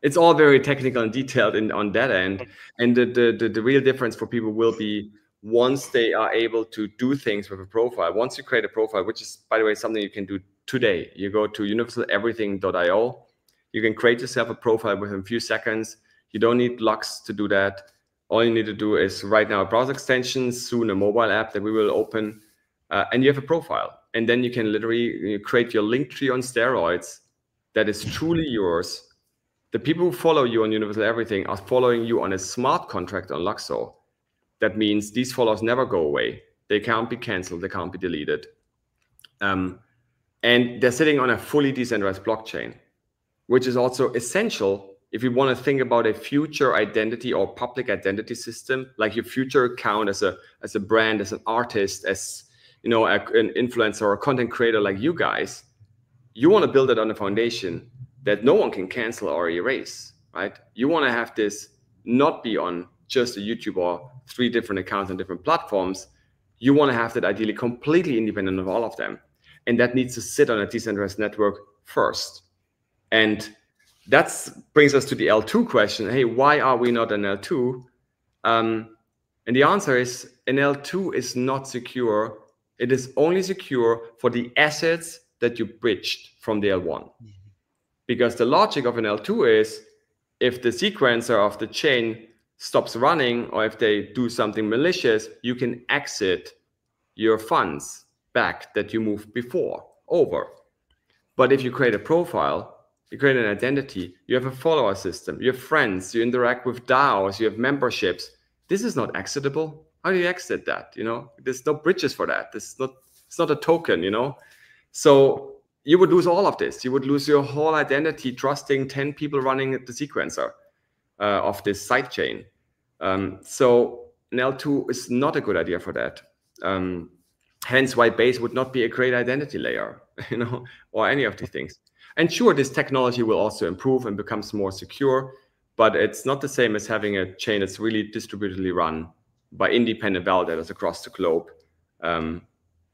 it's all very technical and detailed on that end. And the real difference for people will be once they are able to do things with a profile. Once you create a profile, which is, by the way, something you can do today. You go to universaleverything.io. You can create yourself a profile within a few seconds. You don't need LUKS to do that. All you need to do is right now a browser extension, soon a mobile app that we will open, and you have a profile. And then you can literally create your link tree on steroids that is truly yours. The people who follow you on Universal Everything are following you on a smart contract on LUKSO. That means these follows never go away. They can't be canceled. They can't be deleted. And they're sitting on a fully decentralized blockchain, which is also essential if you want to think about a future identity or public identity system, like your future account as a brand, as an artist, as you know, an influencer or a content creator like you guys. You want to build it on a foundation that no one can cancel or erase, right? You want to have this not be on just a YouTube or 3 different accounts on different platforms. You want to have that ideally completely independent of all of them. And that needs to sit on a decentralized network first. And that brings us to the L2 question. Hey, why are we not an L2? And the answer is an L2 is not secure. It is only secure for the assets that you bridged from the L1. Because the logic of an L2 is if the sequencer of the chain stops running, or if they do something malicious, you can exit your funds back that you moved before over. But if you create a profile, you create an identity, you have a follower system, you have friends, you interact with DAOs, you have memberships. This is not exitable. How do you exit that? You know, there's no bridges for that. It's not a token, you know. So you would lose all of this. You would lose your whole identity trusting 10 people running the sequencer of this sidechain. So an L2 is not a good idea for that. Hence why Base would not be a great identity layer, you know, or any of these things. And sure, this technology will also improve and becomes more secure, but it's not the same as having a chain that's really distributedly run by independent validators across the globe,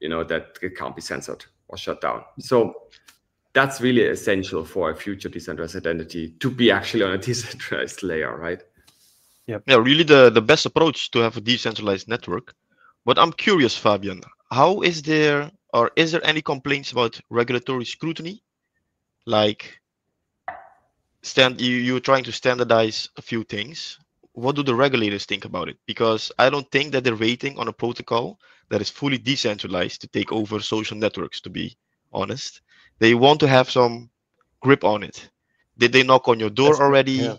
you know, that it can't be censored or shut down. So that's really essential for a future decentralized identity to be actually on a decentralized layer, right? Yeah, really the best approach to have a decentralized network. But I'm curious, Fabian, how is there any complaints about regulatory scrutiny? Like you're trying to standardize a few things. What do the regulators think about it? Because I don't think that they're waiting on a protocol that is fully decentralized to take over social networks, to be honest. They want to have some grip on it. Did they knock on your door already? Yeah.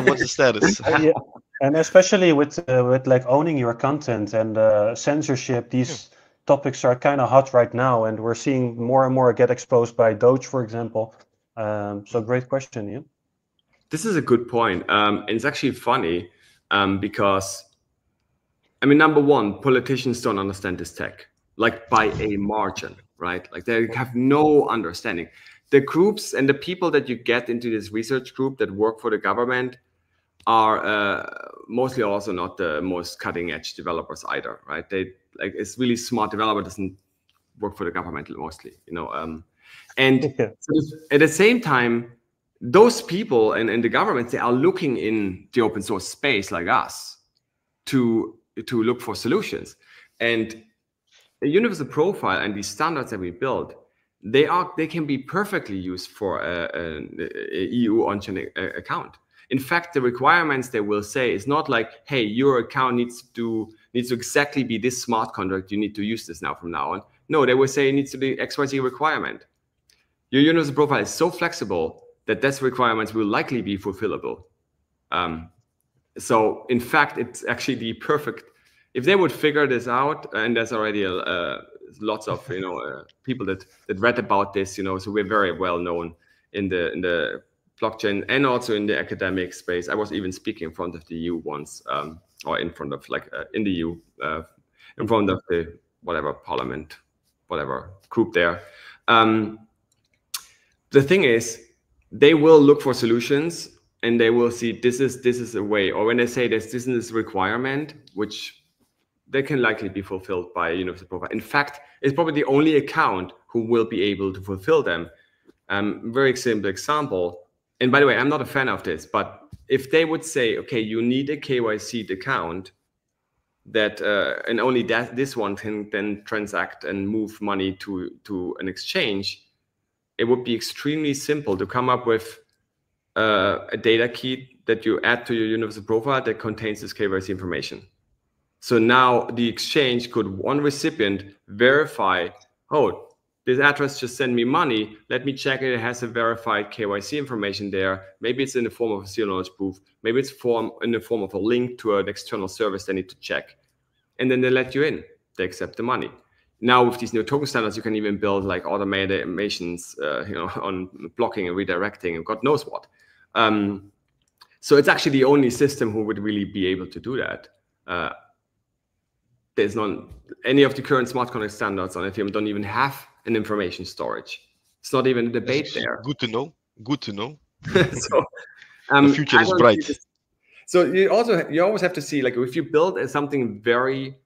What's the status? Yeah. And especially with like owning your content and censorship, these topics are kind of hot right now, and we're seeing more and more get exposed by Doge, for example. So great question, Ian. This is a good point. And it's actually funny because, I mean, number one, politicians don't understand this tech, like by a margin, right? Like they have no understanding. The groups and the people that you get into this research group that work for the government are mostly also not the most cutting edge developers either, right? They like it's really smart developer doesn't work for the government mostly, you know. And so at the same time, those people and the government, they are looking in the open source space like us to look for solutions. And a universal profile and these standards that we build, they can be perfectly used for a EU on-chain account. In fact, the requirements they will say is not like, hey, your account needs to exactly be this smart contract. You need to use this now from now on. No, they will say it needs to be XYZ requirement. Your universal profile is so flexible that those requirements will likely be fulfillable. So in fact, it's actually the perfect. If they would figure this out, and there's already lots of people that read about this, you know, so we're very well known in the blockchain and also in the academic space. I was even speaking in front of the EU once, or in front of in the EU, in front of the whatever parliament, whatever group there. The thing is, they will look for solutions and they will see this is a way, or when they say this is a requirement, which they can likely be fulfilled by a universal profile. In fact, it's probably the only account who will be able to fulfill them. Very simple example. And by the way, I'm not a fan of this, but if they would say, okay, you need a KYC'd account that and only this one can then transact and move money to an exchange, it would be extremely simple to come up with a data key that you add to your universal profile that contains this KYC information. So now the exchange could, one recipient, verify, oh, this address just sent me money. Let me check it has a verified KYC information there. Maybe it's in the form of a zero knowledge proof. Maybe it's in the form of a link to an external service they need to check. And then they let you in. They accept the money. Now with these new token standards, you can even build like automations, on blocking and redirecting and God knows what. So it's actually the only system who would really be able to do that. There's not any of the current smart contract standards on Ethereum don't even have an information storage. It's not even a debate there. Good to know. Good to know. So the future is bright. So you always have to see, like, if you build something very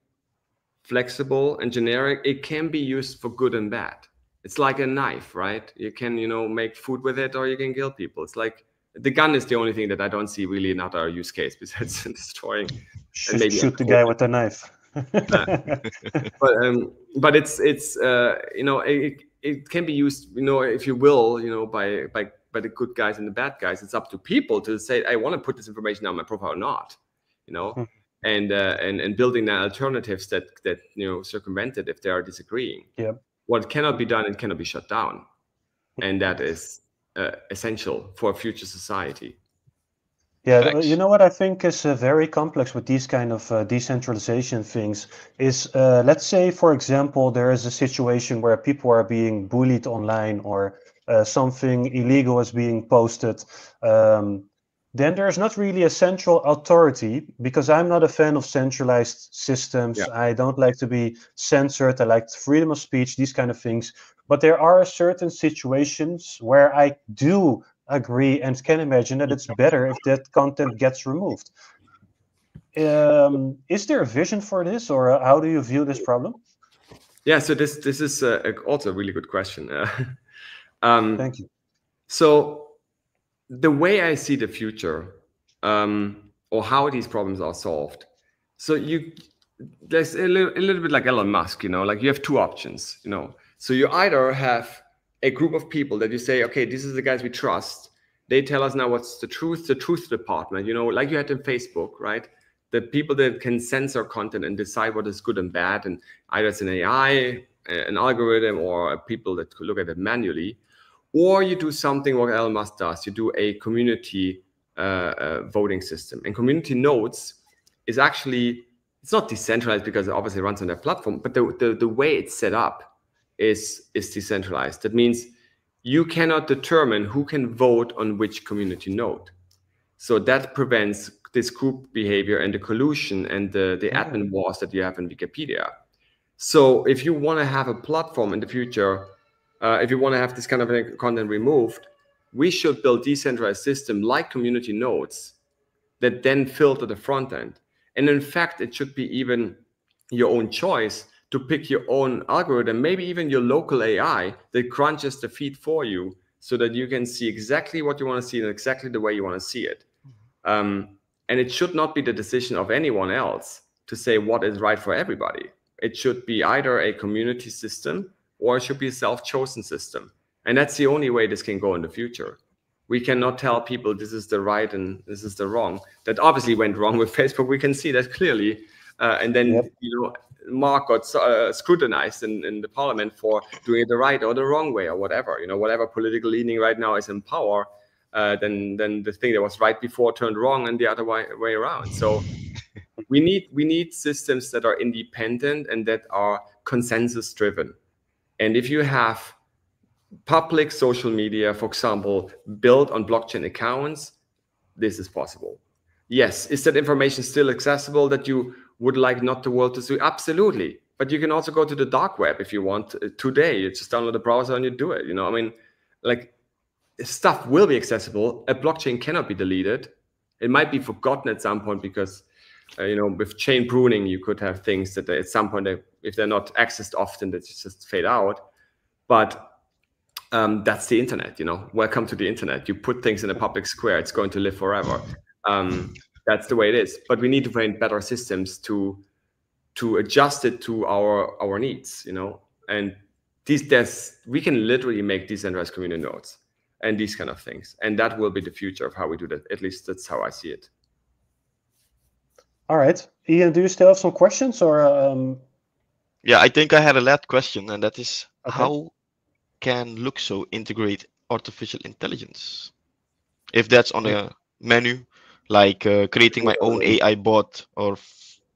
flexible and generic, it can be used for good and bad. It's like a knife, right? You can, make food with it, or you can kill people. It's like the gun is the only thing that I don't see really another use case besides destroying. And maybe shoot the guy with the knife. But it can be used, if you will, by by the good guys and the bad guys. It's up to people to say, I want to put this information on my profile or not, you know, and building the alternatives that you know, circumvent it if they are disagreeing. Yeah. What cannot be done, it cannot be shut down, and that is essential for a future society. Yeah, Facts. you know what I think is very complex with these kind of decentralization things is, let's say, for example, there is a situation where people are being bullied online or something illegal is being posted. Then there's not really a central authority, because I'm not a fan of centralized systems. Yeah. I don't like to be censored. I like freedom of speech, these kind of things. But there are certain situations where I do agree and can imagine that it's better if that content gets removed. Is there a vision for this, or how do you view this problem? Yeah, so this is also a really good question. Thank you. So the way I see the future, or how these problems are solved, so there's a little bit like Elon Musk, you know, like you have two options, you know. So you either have a group of people that you say, okay, this is the guys we trust. They tell us now what's the truth department, you know, like you had in Facebook, right? The people that can censor content and decide what is good and bad, and either it's an AI, an algorithm, or people that could look at it manually. Or you do something what Elon Musk does. You do a community voting system. And community notes is actually, it's not decentralized because it obviously runs on their platform, but the way it's set up is decentralized. That means you cannot determine who can vote on which community node. So that prevents this group behavior and the collusion and the admin wars that you have in Wikipedia. So if you want to have a platform in the future, if you want to have this kind of content removed, we should build decentralized system like community nodes that then filter the front end. And in fact, it should be even your own choice to pick your own algorithm, maybe even your local AI that crunches the feed for you so that you can see exactly what you want to see and exactly the way you want to see it. And it should not be the decision of anyone else to say what is right for everybody. It should be either a community system or it should be a self-chosen system. And that's the only way this can go in the future. We cannot tell people this is the right and this is the wrong. That obviously went wrong with Facebook. We can see that clearly. And then, you know, Mark got scrutinized in the parliament for doing it the right or the wrong way or whatever. You know, whatever political leaning right now is in power, then the thing that was right before turned wrong and the other way around. So we need systems that are independent and that are consensus driven. And if you have public social media, for example, built on blockchain accounts, this is possible. Yes, is that information still accessible that you would like not the world to see? Absolutely. But you can also go to the dark web if you want today. You just download the browser and you do it. You know, I mean, like, stuff will be accessible. A blockchain cannot be deleted. It might be forgotten at some point because, you know, with chain pruning, you could have things that at some point, if they're not accessed often, they just fade out. But that's the internet, you know. Welcome to the internet. You put things in a public square, it's going to live forever. That's the way it is. But we need to find better systems to adjust it to our needs, you know. And we can literally make decentralized community nodes and these kind of things. And that will be the future of how we do that. At least that's how I see it. All right. Ian, do you still have some questions or? Yeah, I think I had a last question, and that is, Okay. how can LUKSO integrate artificial intelligence? If that's on a menu, like creating my own AI bot or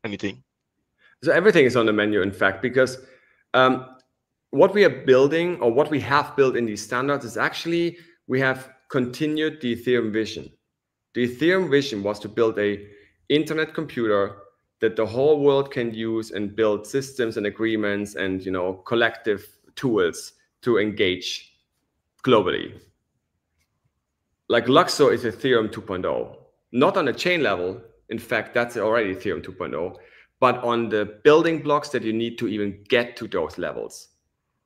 anything. So everything is on the menu, in fact, because what we are building or what we have built in these standards is actually, we have continued the Ethereum vision. The Ethereum vision was to build a internet computer that the whole world can use and build systems and agreements and, you know, collective tools to engage globally. Like LUKSO is Ethereum 2.0, not on a chain level. In fact, that's already Ethereum 2.0, but on the building blocks that you need to even get to those levels.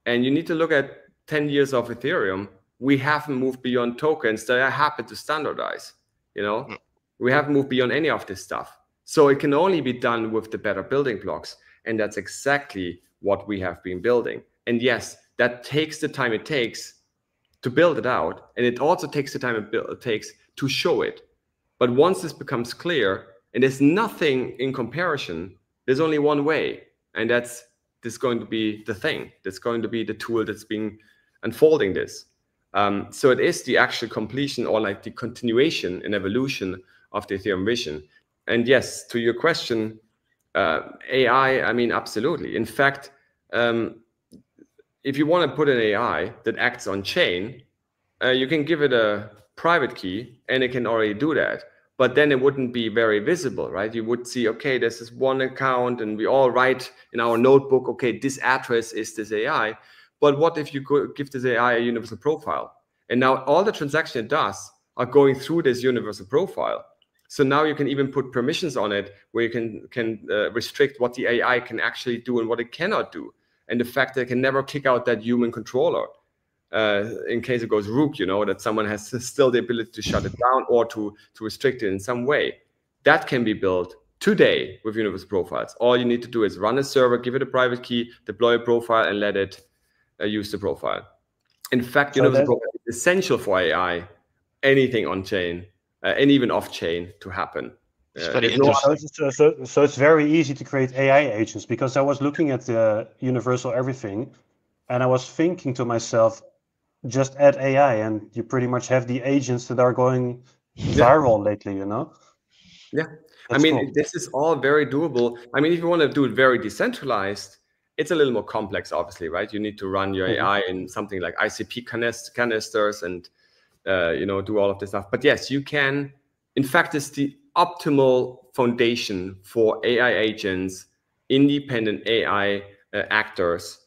And you need to look at 10 years of Ethereum. We haven't moved beyond tokens that are happy to standardize, you know? We haven't moved beyond any of this stuff. So it can only be done with the better building blocks. And that's exactly what we have been building. And yes, that takes the time it takes to build it out, and it also takes the time it takes to show it. But once this becomes clear, and there's nothing in comparison, there's only one way, and that's this going to be the thing. That's going to be the tool that's being unfolding this. So it is the actual completion, or like the continuation and evolution of the Ethereum vision. And yes, to your question, AI, I mean, absolutely. In fact, if you want to put an AI that acts on chain, you can give it a private key and it can already do that. But then it wouldn't be very visible, right? You would see, okay, there's this one account and we all write in our notebook, okay, this address is this AI. But what if you could give this AI a universal profile? And now all the transactions it does are going through this universal profile. So now you can even put permissions on it where you can restrict what the AI can actually do and what it cannot do. And the fact that it can never kick out that human controller in case it goes rogue, you know, that someone has still the ability to shut it down or to restrict it in some way. That can be built today with universal profiles. All you need to do is run a server, give it a private key, deploy a profile, and let it use the profile. In fact, universal profile is essential for AI, anything on chain, and even off chain to happen. It's very interesting. So it's very easy to create AI agents, because I was looking at the universal everything and I was thinking to myself, just add AI and you pretty much have the agents that are going viral lately, you know? Yeah. That's I mean, cool. this is all very doable. I mean, if you want to do it very decentralized, it's a little more complex, obviously, right? You need to run your AI in something like ICP canisters and, you know, do all of this stuff. But yes, you can. In fact, it's the optimal foundation for AI agents, independent AI actors.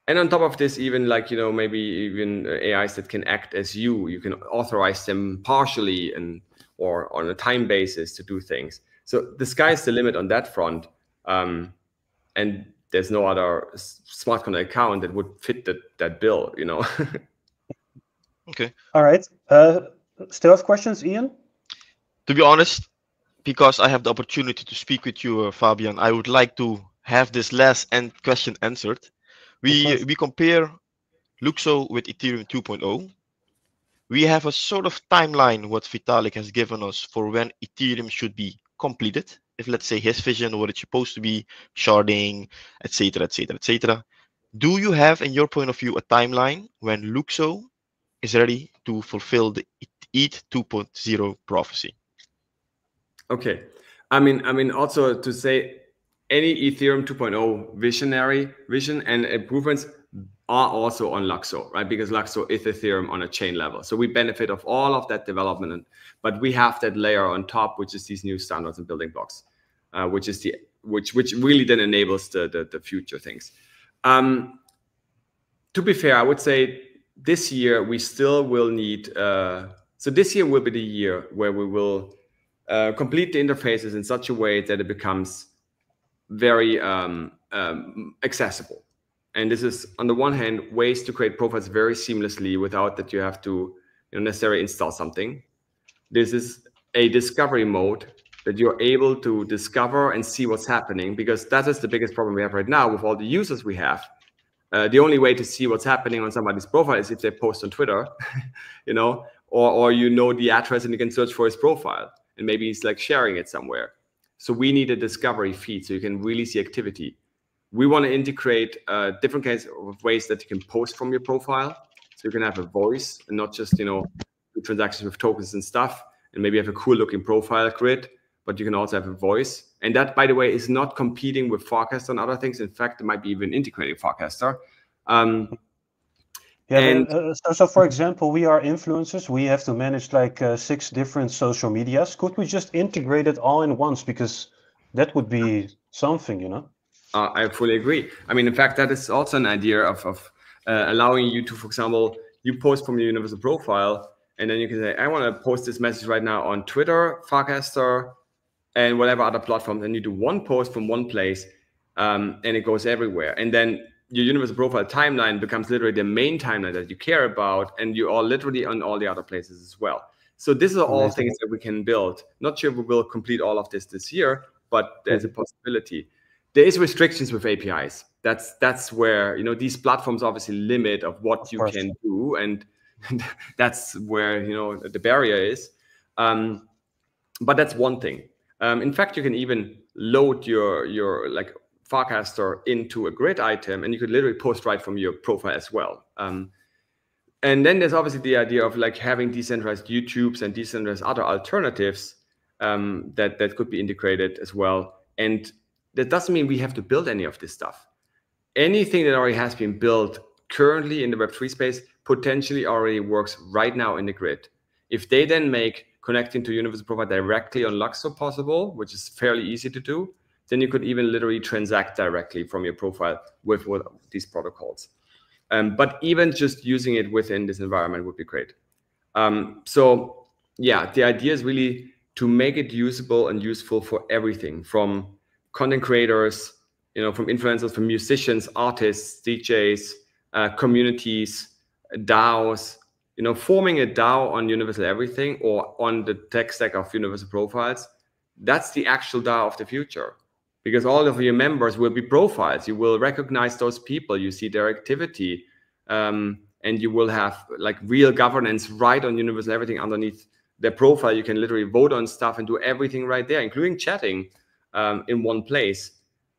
And on top of this, even like, you know, maybe even AIs that can act as you can authorize them partially and or on a time basis to do things. So the sky's the limit on that front. And there's no other smart contract account that would fit that bill, you know. Okay. All right. Still have questions, Ian? To be honest, because I have the opportunity to speak with you, Fabian, I would like to have this last question answered. We compare LUKSO with Ethereum 2.0. We have a sort of timeline what Vitalik has given us for when Ethereum should be completed. If let's say his vision, what it's supposed to be, sharding, etc., etc., etc. Do you have, in your point of view, a timeline when LUKSO is ready to fulfill the ETH 2.0 prophecy? Okay. I mean, also to say any Ethereum 2.0 vision and improvements are also on LUKSO, right? Because LUKSO is Ethereum on a chain level. So we benefit of all of that development, but we have that layer on top, which is these new standards and building blocks, which really then enables the future things. To be fair, I would say this year we still will need, so this year will be the year where we will complete the interfaces in such a way that it becomes very accessible. And this is, on the one hand, ways to create profiles very seamlessly without that you have to necessarily install something. This is a discovery mode that you're able to discover and see what's happening, because that is the biggest problem we have right now with all the users we have. The only way to see what's happening on somebody's profile is if they post on Twitter, you know, or you know the address and you can search for his profile and maybe he's like sharing it somewhere. So we need a discovery feed so you can really see activity. We want to integrate different kinds of ways that you can post from your profile. So you can have a voice and not just, you know, do transactions with tokens and stuff, and maybe have a cool looking profile grid, but you can also have a voice. And that, by the way, is not competing with Forecaster and other things. In fact, it might be even integrating Forecaster. So for example, we are influencers. We have to manage like 6 different social medias. Could we just integrate it all in once? Because that would be something, you know? I fully agree. I mean, in fact, that is also an idea of allowing you to, for example, you post from your universal profile, and then you can say, I want to post this message right now on Twitter, Forecaster, and whatever other platform. And you do one post from one place, and it goes everywhere. And then your universal profile timeline becomes literally the main timeline that you care about, and you are literally on all the other places as well. So these are all things that we can build. Not sure we will complete all of this year, but there's a possibility. There is restrictions with APIs. That's where, you know, these platforms obviously limit of what you can do. And That's where, you know, the barrier is. But that's one thing. In fact, you can even load your like forecaster into a grid item, and you could literally post right from your profile as well. And then there's obviously the idea of like having decentralized YouTubes and decentralized other alternatives that could be integrated as well. And that doesn't mean we have to build any of this stuff. Anything that already has been built currently in the Web3 space potentially already works right now in the grid. If they then make connecting to Universal Profile directly on LUKSO possible, which is fairly easy to do, then you could even literally transact directly from your profile with these protocols. But even just using it within this environment would be great. So yeah, the idea is really to make it usable and useful for everything, from content creators, you know, from influencers, from musicians, artists, DJs, communities, DAOs, you know, forming a DAO on Universal Everything or on the tech stack of Universal Profiles. That's the actual DAO of the future, because all of your members will be profiles. You will recognize those people, you see their activity, and you will have like real governance right on Universal Everything underneath their profile. You can literally vote on stuff and do everything right there, including chatting in one place.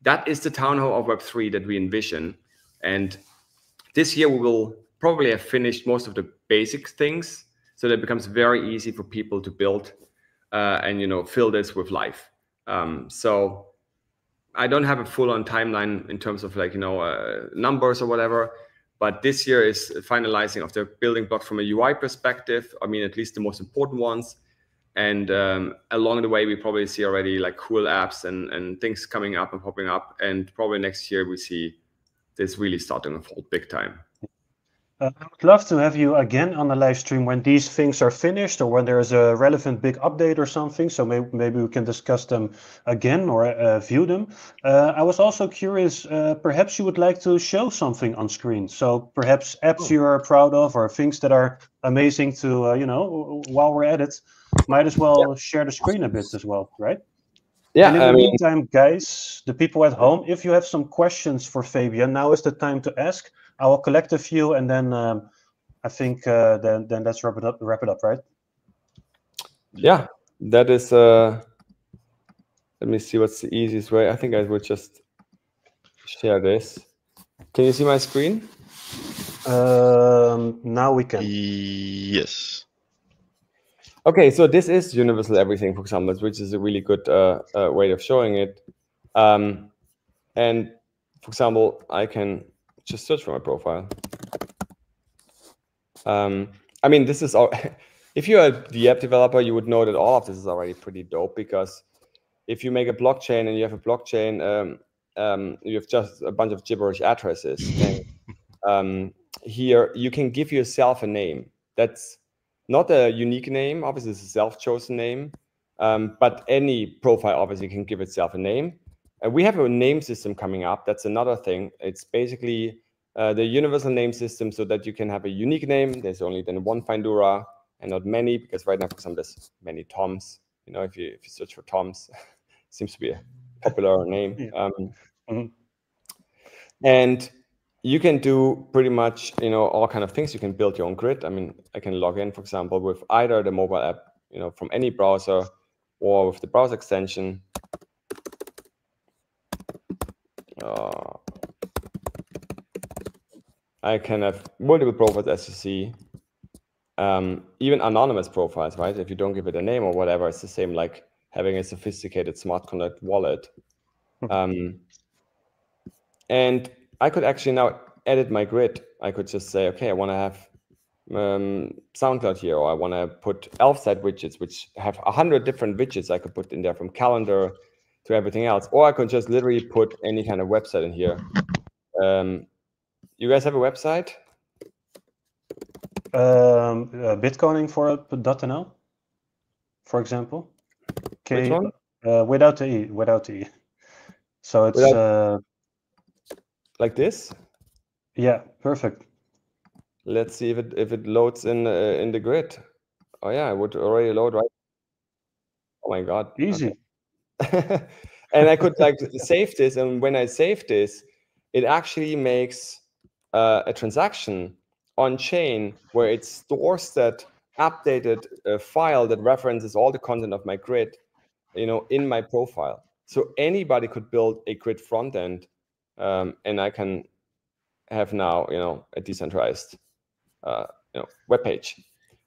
That is the town hall of Web3 that we envision. And this year we will probably have finished most of the basic things, so that it becomes very easy for people to build and, you know, fill this with life. So I don't have a full-on timeline in terms of like, you know, numbers or whatever, but this year is finalizing of the building block from a UI perspective. I mean, at least the most important ones. And along the way, we probably see already like cool apps and things coming up and popping up. And probably next year we see this really starting to fold big time. I would love to have you again on the live stream when these things are finished, or when there's a relevant big update or something. So maybe we can discuss them again or view them. I was also curious, perhaps you would like to show something on screen. So perhaps apps you are proud of, or things that are amazing to, you know, while we're at it, might as well share the screen a bit as well, right? Yeah. And in the meantime, guys, the people at home, if you have some questions for Fabian, now is the time to ask. I will collect a few, and then I think then let's wrap it up, right? Yeah, that is. Let me see what's the easiest way. I think I would just share this. Can you see my screen? Now we can. Yes. Okay, so this is Universal Everything, for example, which is a really good way of showing it. And for example, I can just search for my profile. I mean, this is all. If you're the app developer, you would know that all of this is already pretty dope, because if you make a blockchain and you have a blockchain, you have just a bunch of gibberish addresses. And here you can give yourself a name. That's not a unique name. Obviously, it's a self-chosen name, but any profile obviously can give itself a name. And we have a name system coming up. That's another thing. It's basically the universal name system, so that you can have a unique name. There's only then one Findura and not many, because right now, for example, there's many Toms. You know, if you search for Toms, seems to be a popular name. And you can do pretty much, you know, all kind of things. You can build your own grid. I mean, I can log in, for example, with either the mobile app, you know, from any browser, or with the browser extension. I can have multiple profiles, as you see, even anonymous profiles, right? If you don't give it a name or whatever, it's the same like having a sophisticated smart contract wallet. And I could actually now edit my grid. I could just say, okay, I want to have SoundCloud here, or I want to put elf site widgets, which have 100 different widgets I could put in there, from calendar to everything else. Or I could just literally put any kind of website in here. You guys have a website? Bitcoining for .nl, for example. Which one? Without the E. So it's like this. Yeah, perfect. Let's see if it loads in the grid. Oh yeah, it would already load, right? Oh my god, easy. Okay. And I could like save this, and when I save this, it actually makes a transaction on chain where it stores that updated file that references all the content of my grid, in my profile. So anybody could build a grid front end, and I can have now, a decentralized, web page.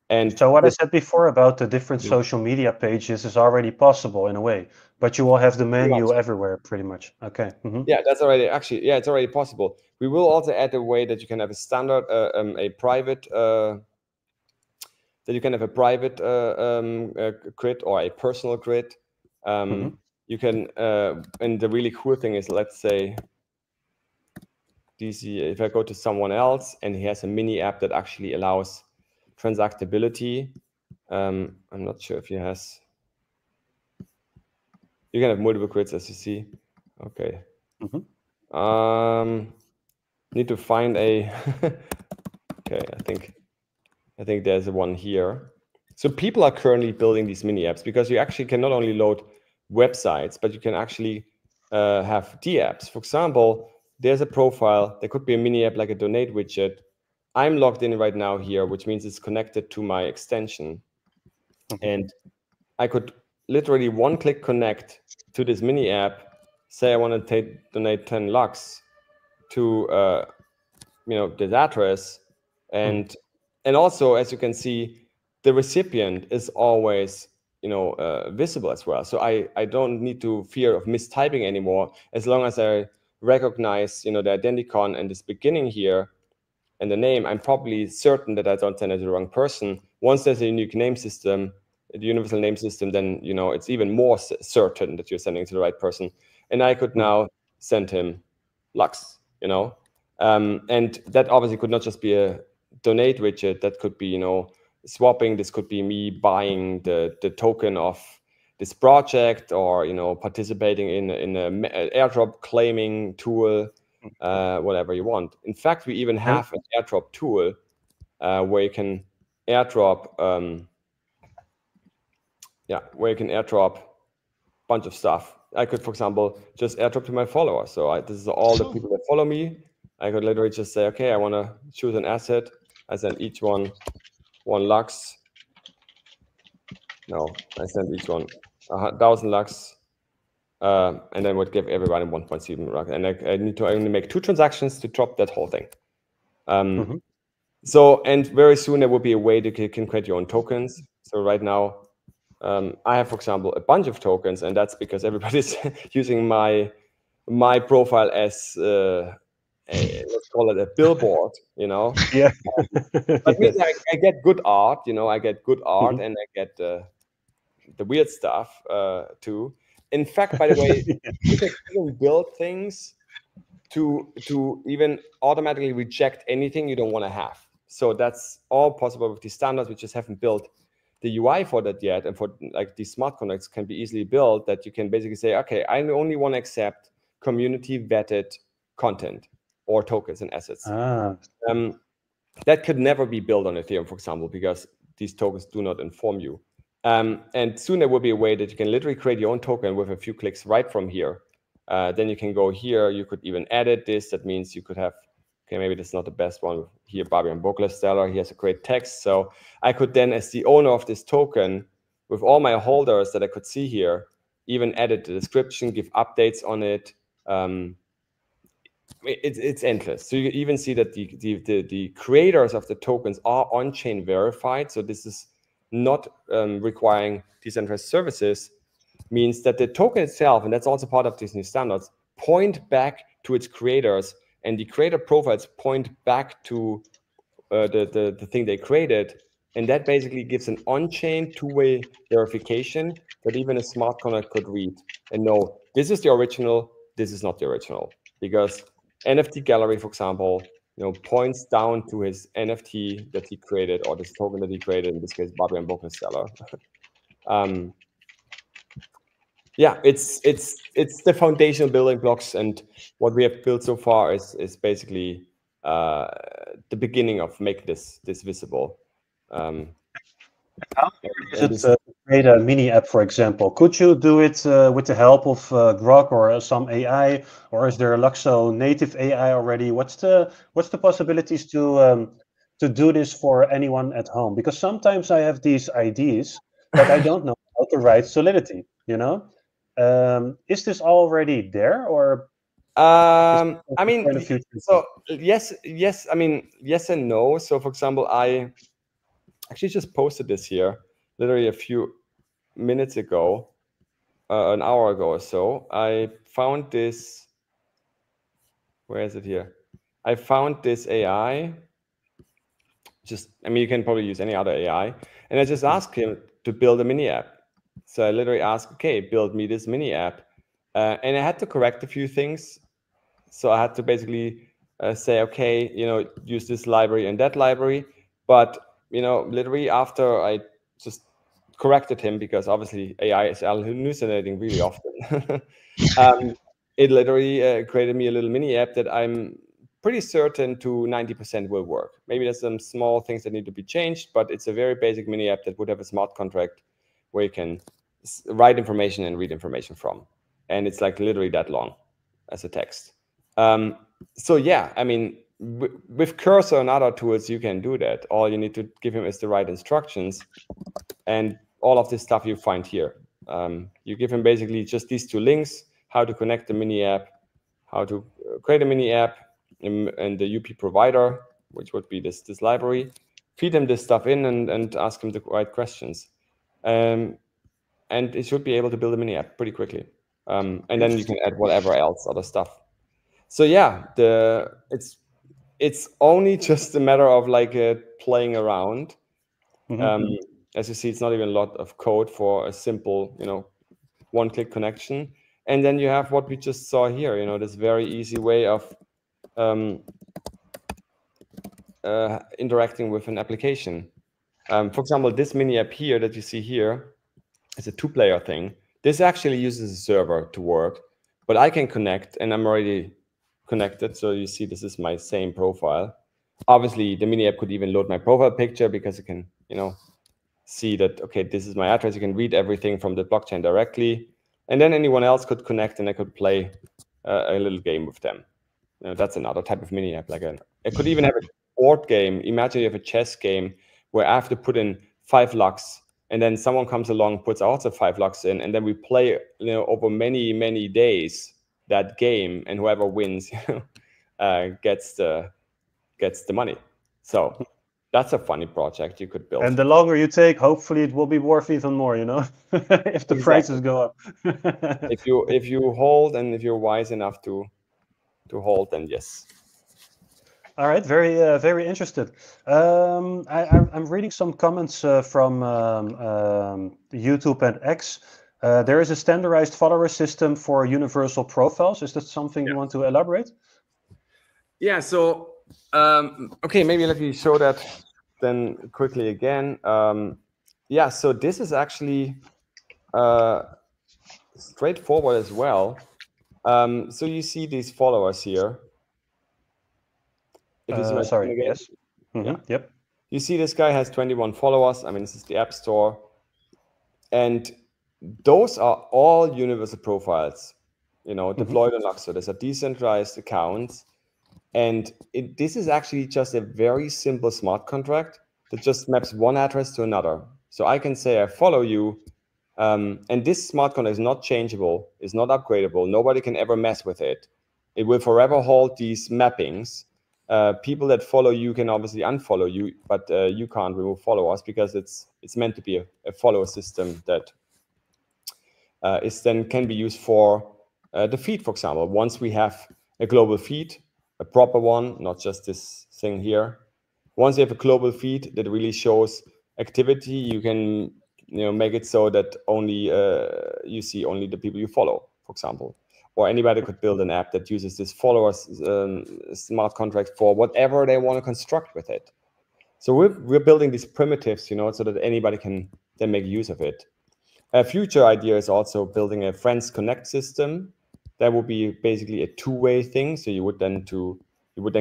And so what I said before about the different social media pages is already possible in a way, but you will have the menu everywhere pretty much. Okay. Yeah, that's already it's already possible. We will also add a way that you can have a standard, a private, that you can have a private grid or a personal grid. You can, and the really cool thing is, let's say, if I go to someone else and he has a mini app that actually allows transactability. I'm not sure if he has. You can have multiple grids, as you see. Okay. Need to find a. Okay, I think there's one here. So people are currently building these mini apps because you actually can not only load websites, but you can actually have D apps. For example, there's a profile. There could be a mini app like a donate widget. I'm logged in right now here, which means it's connected to my extension. And I could literally one-click connect to this mini app, say I want to donate 10 lux to this address, and also, as you can see, the recipient is always visible as well. So I don't need to fear of mistyping anymore, as long as I recognize the identicon and this beginning here and the name. I'm probably certain that I don't send it to the wrong person. Once there's a unique name system, the universal name system, then it's even more certain that you're sending to the right person. And I could now send him Lux, and that obviously could not just be a donate widget. That could be swapping. This could be me buying the token of this project, or participating in an airdrop claiming tool, whatever you want. In fact, we even have an airdrop tool where you can airdrop where you can airdrop a bunch of stuff. I could, for example, just airdrop to my followers. So this is all the people that follow me. I could literally just say, okay, I want to choose an asset. I send each one 1 lux. No, I send each one 1,000 lux, and then would give everybody 1.7 lux. And I need to only make 2 transactions to drop that whole thing. So, and very soon there will be a way that you can create your own tokens. So right now, I have, for example, a bunch of tokens, and that's because everybody's using my profile as let's call it a billboard, Yeah. But means I get good art, I get good art, and I get the weird stuff too. In fact, by the way, you can even build things to even automatically reject anything you don't want to have. So that's all possible with these standards. We just haven't built the UI for that yet, and for like these smart contracts can be easily built, that you can basically say, okay, I only want to accept community vetted content or tokens and assets. That could never be built on Ethereum, for example, because these tokens do not inform you. And soon there will be a way that you can literally create your own token with a few clicks right from here. Then you can go here. You could even edit this. That means you could have, okay, maybe that's not the best one here. Fabian Stellar, he has a great text. So I could then, as the owner of this token, with all my holders that I could see here, even edit the description, give updates on it. It's endless. So you even see that the creators of the tokens are on-chain verified. So this is not requiring decentralized services, means that the token itself, and that's also part of these new standards, point back to its creators, and the creator profiles point back to the thing they created. And that basically gives an on-chain two-way verification that even a smart contract could read and know this is the original, this is not the original. Because NFT Gallery, for example, points down to his NFT that he created, or this token that he created, in this case, Fabian Stellar. Yeah, it's the foundational building blocks, and what we have built so far is basically the beginning of making this visible. How hard is it to create a mini app, for example? Could you do it with the help of Grok or some AI, or is there a LUKSO native AI already? What's the possibilities to to do this for anyone at home? Because sometimes I have these ideas, but I don't know how to write Solidity, you know? Is this already there, or I mean, for the future? so yes. I mean, yes and no. So for example, I actually just posted this here literally a few minutes ago, an hour ago or so. I found this. Where is it here? I found this AI. I mean, you can probably use any other AI. And I just asked him to build a mini app. So I literally asked, okay, build me this mini app. And I had to correct a few things. So I had to basically say, okay, you know, use this library and that library. But, you know, literally after I just corrected him, because obviously AI is hallucinating really often. It literally created me a little mini app that I'm pretty certain to 90% will work. Maybe there's some small things that need to be changed, but it's a very basic mini app that would have a smart contract where you can write information and read information from. And it's like literally that long as a text. So yeah, I mean, with Cursor and other tools, you can do that. All you need to give him is the right instructions, and all of this stuff you find here. You give him basically just these two links: how to connect the mini app, how to create a mini app, and the UP provider, which would be this library. Feed him this stuff in and ask him the right questions, and it should be able to build a mini app pretty quickly. And then you can add whatever else, other stuff. So yeah, it's only just a matter of like playing around. As you see, it's not even a lot of code for a simple, you know, one-click connection. And then you have what we just saw here, you know, this very easy way of interacting with an application. For example, this mini app here that you see here is a two-player thing. This actually uses a server to work, but I can connect, and I'm already connected. So you see, this is my same profile. Obviously, the mini app could even load my profile picture, because it can, you know, see that, okay, this is my address. You can read everything from the blockchain directly. And then anyone else could connect, and I could play a little game with them. You know, that's another type of mini app. Like I could even have a board game. Imagine you have a chess game where I have to put in 5 lux, and then someone comes along, puts also 5 lux in, and then we play, you know, over many, many days that game, and whoever wins gets the money. So that's a funny project you could build. And the longer you take, hopefully it will be worth even more, you know, if the prices go up. if you hold, and if you're wise enough to hold, then yes. All right, very interested. I'm reading some comments from YouTube and X. There is a standardized follower system for universal profiles. Is that something you want to elaborate? Yeah, so, okay, maybe let me show that then quickly again. Yeah, so this is actually straightforward as well. So you see these followers here. Sorry, yes. Yeah. Yep. You see this guy has 21 followers. I mean, this is the App Store. And those are all universal profiles, you know, deployed on LUKSO. These are decentralized accounts. And this is actually just a very simple smart contract that just maps one address to another. So I can say I follow you, and this smart contract is not changeable, is not upgradable. Nobody can ever mess with it. It will forever hold these mappings. People that follow you can obviously unfollow you, but you can't remove followers, because it's meant to be a follower system that can be used for the feed, for example. Once we have a global feed, a proper one, not just this thing here. Once you have a global feed that really shows activity, you can, you know, make it so that only you see only the people you follow, for example. Or anybody could build an app that uses this followers smart contract for whatever they want to construct with it. So we're building these primitives, you know, so that anybody can then make use of it. A future idea is also building a Friends Connect system. That would be basically a two-way thing. So you would then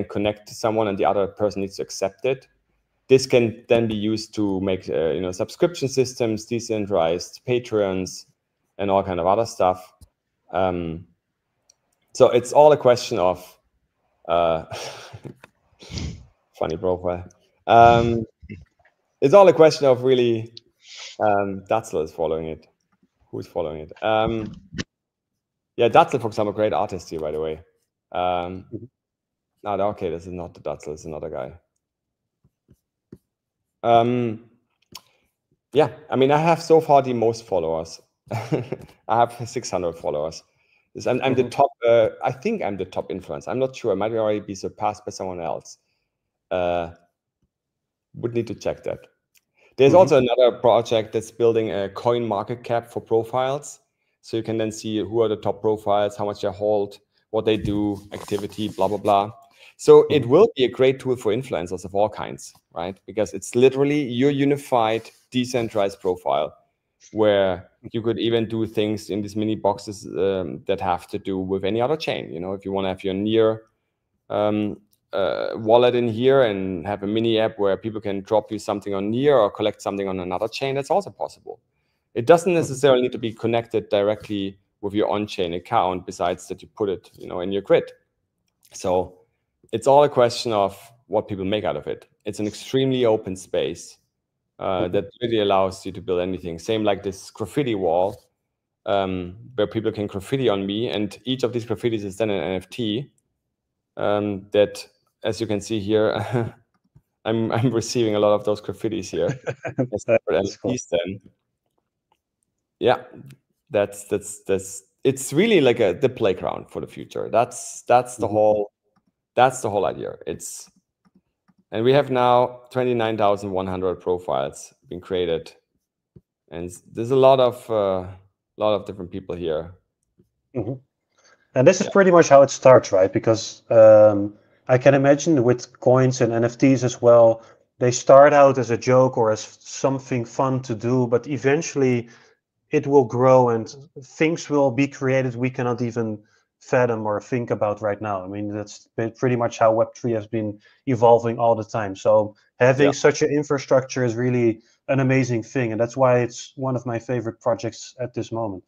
connect to someone, and the other person needs to accept it. This can then be used to make you know, subscription systems, decentralized Patreons, and all kind of other stuff. So it's all a question of funny profile. It's all a question of really. Datzel is following it. Who's following it? Yeah, Datzel, for example, great artist here, by the way. No, okay, this is not the Datzel, it's another guy. Yeah, I mean, I have so far the most followers. I have 600 followers. I'm the top. I think I'm the top influencer. I'm not sure. I might already be surpassed by someone else. Would need to check that. There's also another project that's building a coin market cap for profiles. So you can then see who are the top profiles, how much they hold, what they do, activity, blah, blah, blah. So it will be a great tool for influencers of all kinds, right? Because it's literally your unified, decentralized profile where you could even do things in these mini boxes that have to do with any other chain. You know, if you want to have your near wallet in here and have a mini app where people can drop you something on near or collect something on another chain, that's also possible. It doesn't necessarily need to be connected directly with your on-chain account, besides that you put it, you know, in your grid. So it's all a question of what people make out of it. It's an extremely open space that really allows you to build anything. Same like this graffiti wall where people can graffiti on me, and each of these graffitis is then an NFT that, as you can see here, I'm receiving a lot of those graffitis here. That's cool. Then. Yeah, that's it's really like the playground for the future. That's the whole idea. And we have now 29,100 profiles being created, and there's a lot of different people here. And this is pretty much how it starts, right? Because I can imagine with coins and NFTs as well, they start out as a joke or as something fun to do, but eventually it will grow and things will be created we cannot even fathom or think about right now. I mean, that's pretty much how Web3 has been evolving all the time. So having such an infrastructure is really an amazing thing. And that's why it's one of my favorite projects at this moment.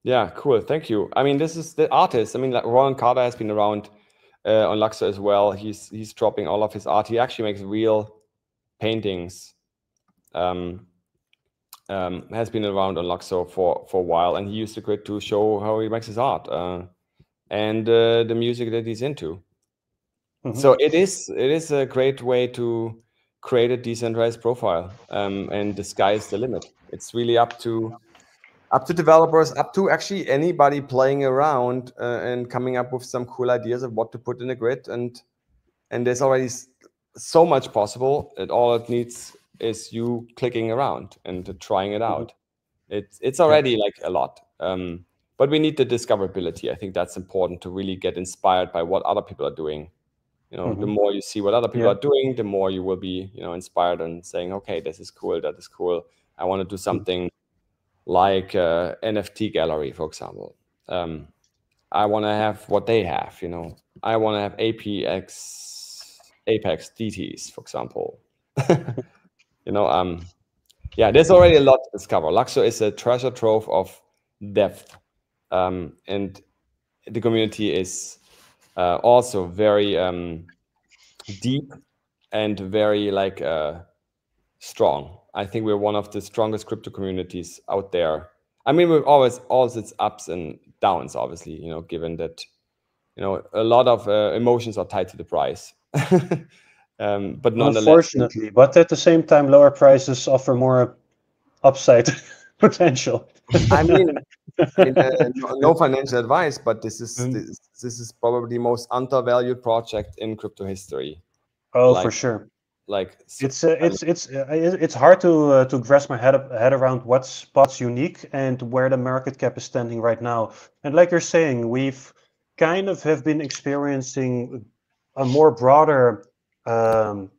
Yeah, cool. Thank you. I mean, this is the artist. I mean, like Ron Carter has been around on LUKSO as well. He's dropping all of his art. He actually makes real paintings. Has been around on LUKSO for a while, and he used the grid to show how he makes his art and the music that he's into. So it is a great way to create a decentralized profile, and the sky is the limit. It's really up to developers, up to actually anybody playing around and coming up with some cool ideas of what to put in the grid. And there's already so much possible that all it needs is you clicking around and trying it out. It's already like a lot. But we need the discoverability. I think that's important to really get inspired by what other people are doing. You know, the more you see what other people are doing, the more you will be, you know, inspired and saying, okay, this is cool, that is cool. I want to do something like NFT gallery, for example. I want to have what they have, you know. I want to have Apex DTs, for example. You know, yeah, there's already a lot to discover. LUKSO is a treasure trove of depth, and the community is also very deep and very like strong. I think we're one of the strongest crypto communities out there. I mean, we've always all its ups and downs, obviously, you know, given that, you know, a lot of emotions are tied to the price. But nonetheless, unfortunately, but at the same time, lower prices offer more upside potential. I mean, no financial advice, but this is probably the most undervalued project in crypto history. Oh, like, for sure. Like it's hard to grasp my head around what's unique and where the market cap is standing right now. And like you're saying, we've kind of have been experiencing a more broader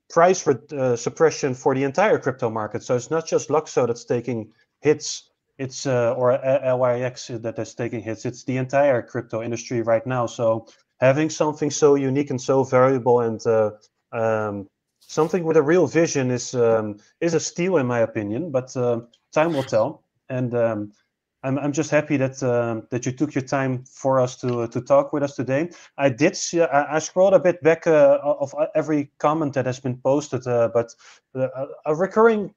price suppression for the entire crypto market. So it's not just LUKSO that's taking hits. It's or LYX that is taking hits. It's the entire crypto industry right now. So having something so unique and so valuable and something with a real vision is a steal, in my opinion. But time will tell. And I'm just happy that that you took your time for us to talk with us today. I did see, I scrolled a bit back of every comment that has been posted, but a recurring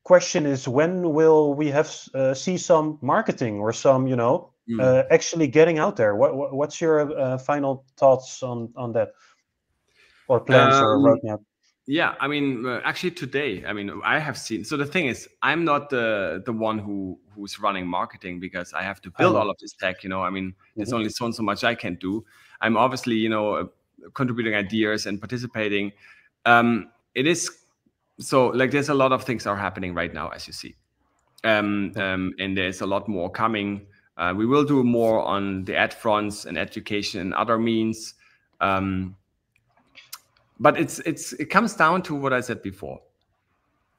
question is, when will we have see some marketing or some, you know, actually getting out there? What's your final thoughts on that, or plans or roadmap? Yeah, I mean, actually today, I mean, I have seen. So the thing is, I'm not the one who's running marketing, because I have to build all of this tech. You know, I mean, there's only so much I can do. I'm obviously, you know, contributing ideas and participating. It is so, like, there's a lot of things are happening right now, as you see, and there's a lot more coming. We will do more on the ad fronts and education and other means. But it comes down to what I said before.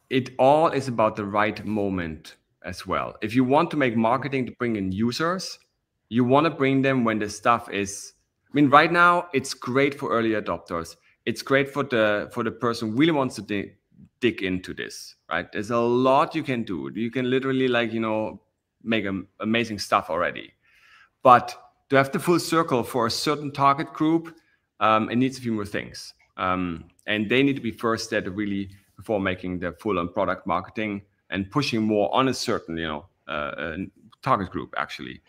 It all is about the right moment as well. If you want to make marketing to bring in users, you want to bring them when the stuff is. I mean, right now it's great for early adopters. It's great for the person who really wants to dig into this. Right? There's a lot you can do. You can literally, like, you know, make amazing stuff already. But to have the full circle for a certain target group, it needs a few more things. And they need to be first there to really, before making the full-on product marketing and pushing more on a certain, you know, target group, actually.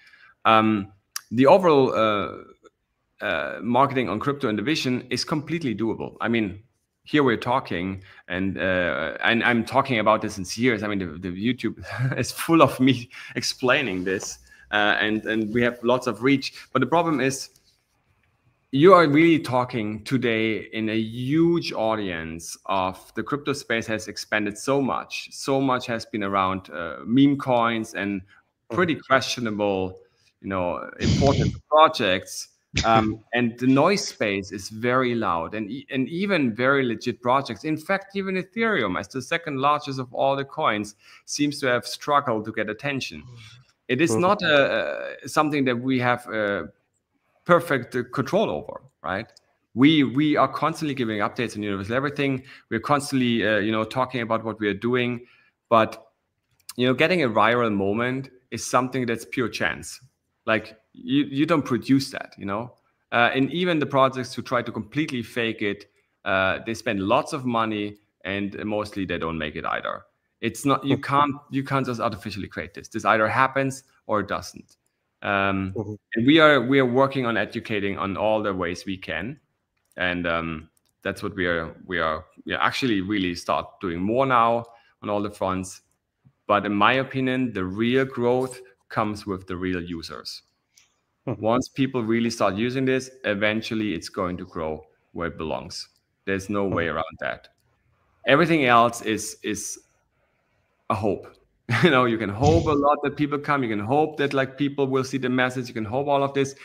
The overall marketing on crypto and the vision is completely doable. I mean, here we're talking, and I'm talking about this in years. I mean, the YouTube is full of me explaining this, and we have lots of reach. But the problem is, you are really talking today in a huge audience of the crypto space has expanded so much. So much has been around meme coins and pretty questionable, you know, important projects. And the noise space is very loud, and even very legit projects. In fact, even Ethereum, as the second largest of all the coins, seems to have struggled to get attention. It is not something that we have perfect control over, right? We are constantly giving updates on universal everything. We're constantly, you know, talking about what we are doing, but, you know, getting a viral moment is something that's pure chance. Like, you don't produce that, you know. And even the projects who try to completely fake it, they spend lots of money, and mostly they don't make it either. It's not, you can't just artificially create this. This either happens or it doesn't. And we are working on educating on all the ways we can, and that's what we are actually really start doing more now on all the fronts. But in my opinion, the real growth comes with the real users. Once people really start using this, eventually it's going to grow where it belongs. There's no way around that. Everything else is a hope. You know, you can hope a lot that people come. You can hope that, like, people will see the message. You can hope all of this,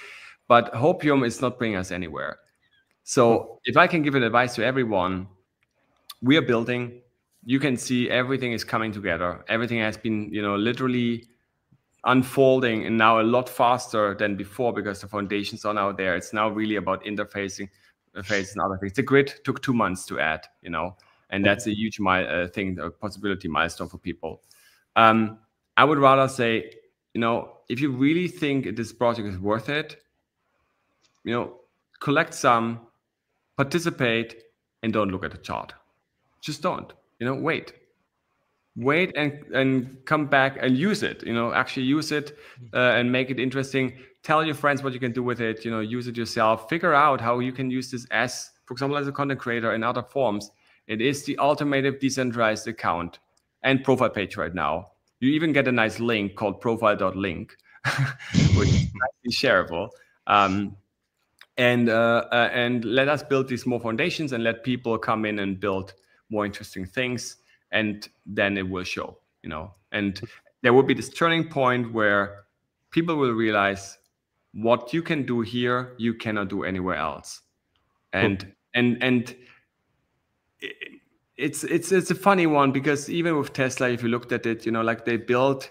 but hopium is not bringing us anywhere. So if I can give an advice to everyone, we are building. You can see everything is coming together. Everything has been, you know, literally unfolding, and now a lot faster than before, because the foundations are now there. It's now really about interfacing and other things. The grid took 2 months to add, you know, and that's a huge thing, a possibility milestone for people. I would rather say, you know, if you really think this project is worth it, you know, collect some, participate, and don't look at the chart. Just don't, you know, wait and come back and use it, you know, actually use it and make it interesting. Tell your friends what you can do with it, you know, use it yourself, figure out how you can use this as, for example, as a content creator in other forms. It is the ultimate decentralized account and profile page right now. You even get a nice link called profile.link, which is nicely shareable. And let us build these more foundations and let people come in and build more interesting things, and then it will show, you know. And there will be this turning point where people will realize what you can do here, you cannot do anywhere else. And it's a funny one, because even with Tesla, if you looked at it, you know, like, they built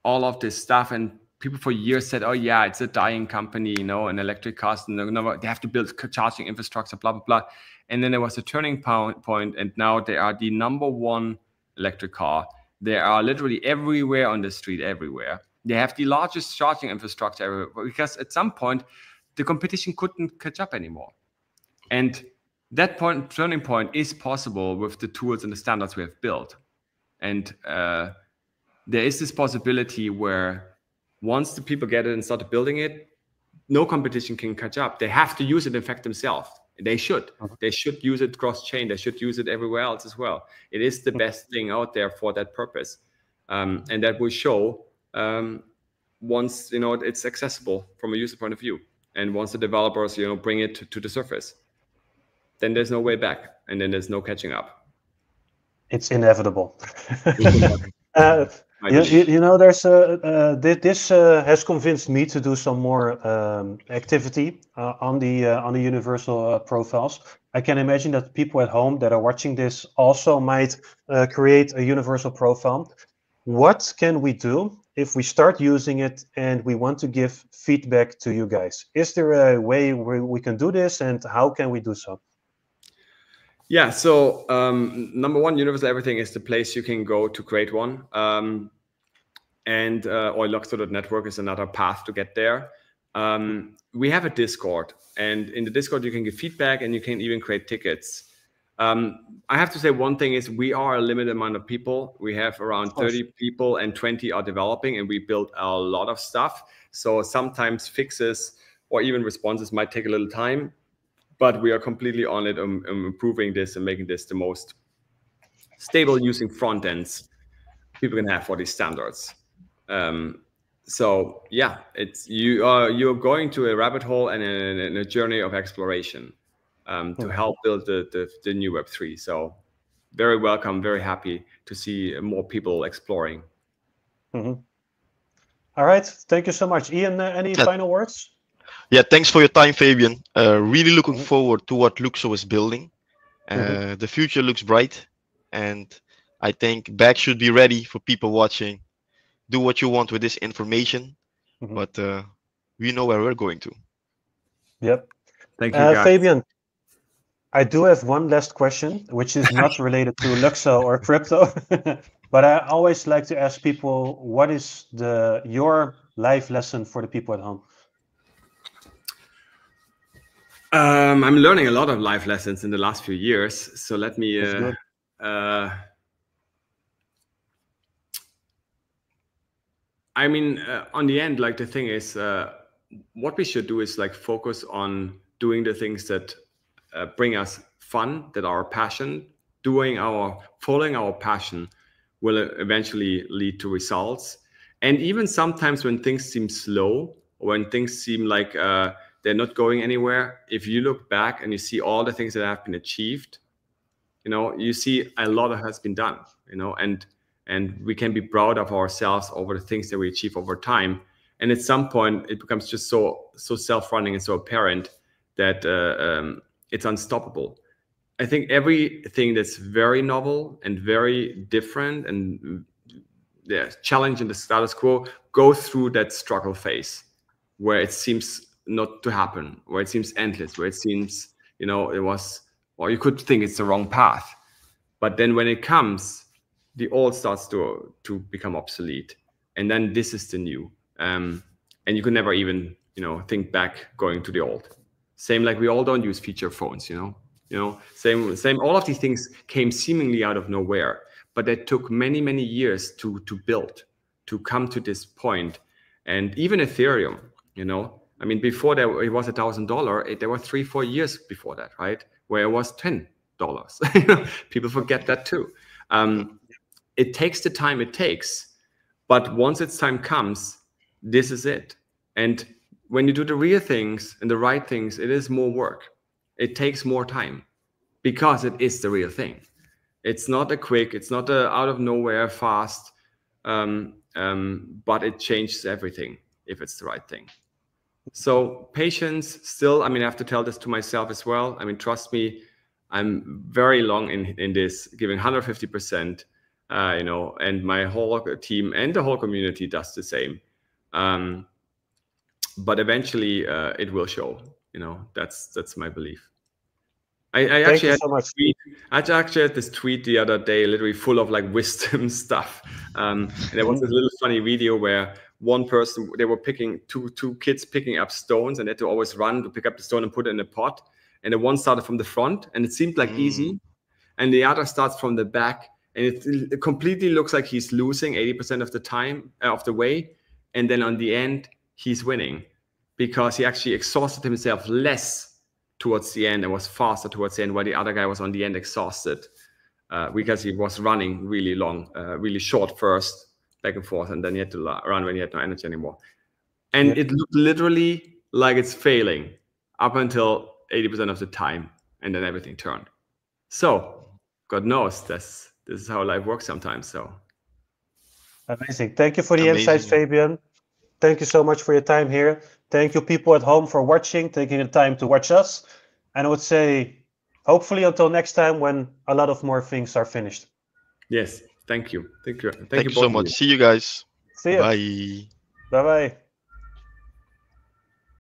all of this stuff, and people for years said, oh yeah, it's a dying company, you know, and electric cars, and they have to build charging infrastructure, blah, blah, blah. And then there was a turning point, and now they are the #1 electric car. They are literally everywhere on the street, everywhere. They have the largest charging infrastructure ever, because at some point the competition couldn't catch up anymore. And that turning point is possible with the tools and the standards we have built. And there is this possibility where once the people get it and start building it, no competition can catch up. They have to use it, in fact, themselves. They should. They should use it cross-chain. They should use it everywhere else as well. It is the best thing out there for that purpose. And that will show once it's accessible from a user point of view. And once the developers bring it to the surface, then there's no way back, and then there's no catching up. It's inevitable. There's this has convinced me to do some more activity on the universal profiles. I can imagine that people at home that are watching this also might create a universal profile. What can we do if we start using it and we want to give feedback to you guys? Is there a way where we can do this, and how can we do so? Yeah, so number one, Universal Everything is the place you can go to create one. Or LUKSO.network is another path to get there. We have a Discord, and in the Discord you can give feedback and you can even create tickets. I have to say one thing is we are a limited amount of people. We have around 30 people and 20 are developing, and we built a lot of stuff. So sometimes fixes or even responses might take a little time, but we are completely on it, improving this and making this the most stable using front ends people can have for these standards. So yeah, you're going to a rabbit hole and a journey of exploration to help build the new Web3. So very welcome, very happy to see more people exploring. All right, thank you so much. Ian, any final words? Yeah, thanks for your time, Fabian. Really looking forward to what LUKSO is building. The future looks bright, and I think bags should be ready for people watching. Do what you want with this information, but we know where we're going to. Yep. Thank you, guys. Fabian, I do have one last question, which is not related to LUKSO or crypto, but I always like to ask people, what is your life lesson for the people at home? I'm learning a lot of life lessons in the last few years. So let me, I mean, on the end, like the thing is, what we should do is like focus on doing the things that bring us fun, that are our passion. Following our passion will eventually lead to results. And even sometimes when things seem slow, or when things seem like they're not going anywhere, if you look back and you see all the things that have been achieved, you see a lot has been done, and we can be proud of ourselves over the things that we achieve over time. And at some point, it becomes just so self-running and so apparent that it's unstoppable. I think everything that's very novel and very different and challenging the status quo go through that struggle phase where it seems not to happen, where it seems endless, where it seems, or you could think it's the wrong path. But then when it comes, the old starts to become obsolete. And then this is the new. And you can never even, think back going to the old. Same like we all don't use feature phones, same, all of these things came seemingly out of nowhere, but they took many, many years to build, to come to this point. And even Ethereum, I mean, before it was $1,000, there were 3-4 years before that, right? Where it was $10. People forget that too. It takes the time it takes, but once its time comes, this is it. And when you do the real things and the right things, it is more work. It takes more time because it is the real thing. It's not it's not out of nowhere fast, but it changes everything if it's the right thing. So patience still, I mean, I have to tell this to myself as well. I mean, trust me, I'm very long in this, giving 150%, and my whole team and the whole community does the same. But eventually it will show, that's my belief. I actually had this tweet the other day, literally full of like wisdom stuff. And there was this little funny video where one person, they were picking two kids picking up stones, and they had to always run to pick up the stone and put it in a pot. And the one started from the front, and it seemed like easy, and the other starts from the back, and it completely looks like he's losing 80% of the time of the way, and then on the end he's winning, because he actually exhausted himself less towards the end and was faster towards the end, while the other guy was on the end exhausted, because he was running really long, really short first, back and forth, and then he had to run when he had no energy anymore. And it looked literally like it's failing up until 80% of the time, and then everything turned. So God knows this is how life works sometimes. So amazing. Thank you for the insights, Fabian. Thank you so much for your time here. Thank you, people at home, for watching, taking the time to watch us. And I would say, hopefully until next time, when a lot of more things are finished. Yes, thank you. Thank you so much. See you guys. See you. Bye. Bye-bye.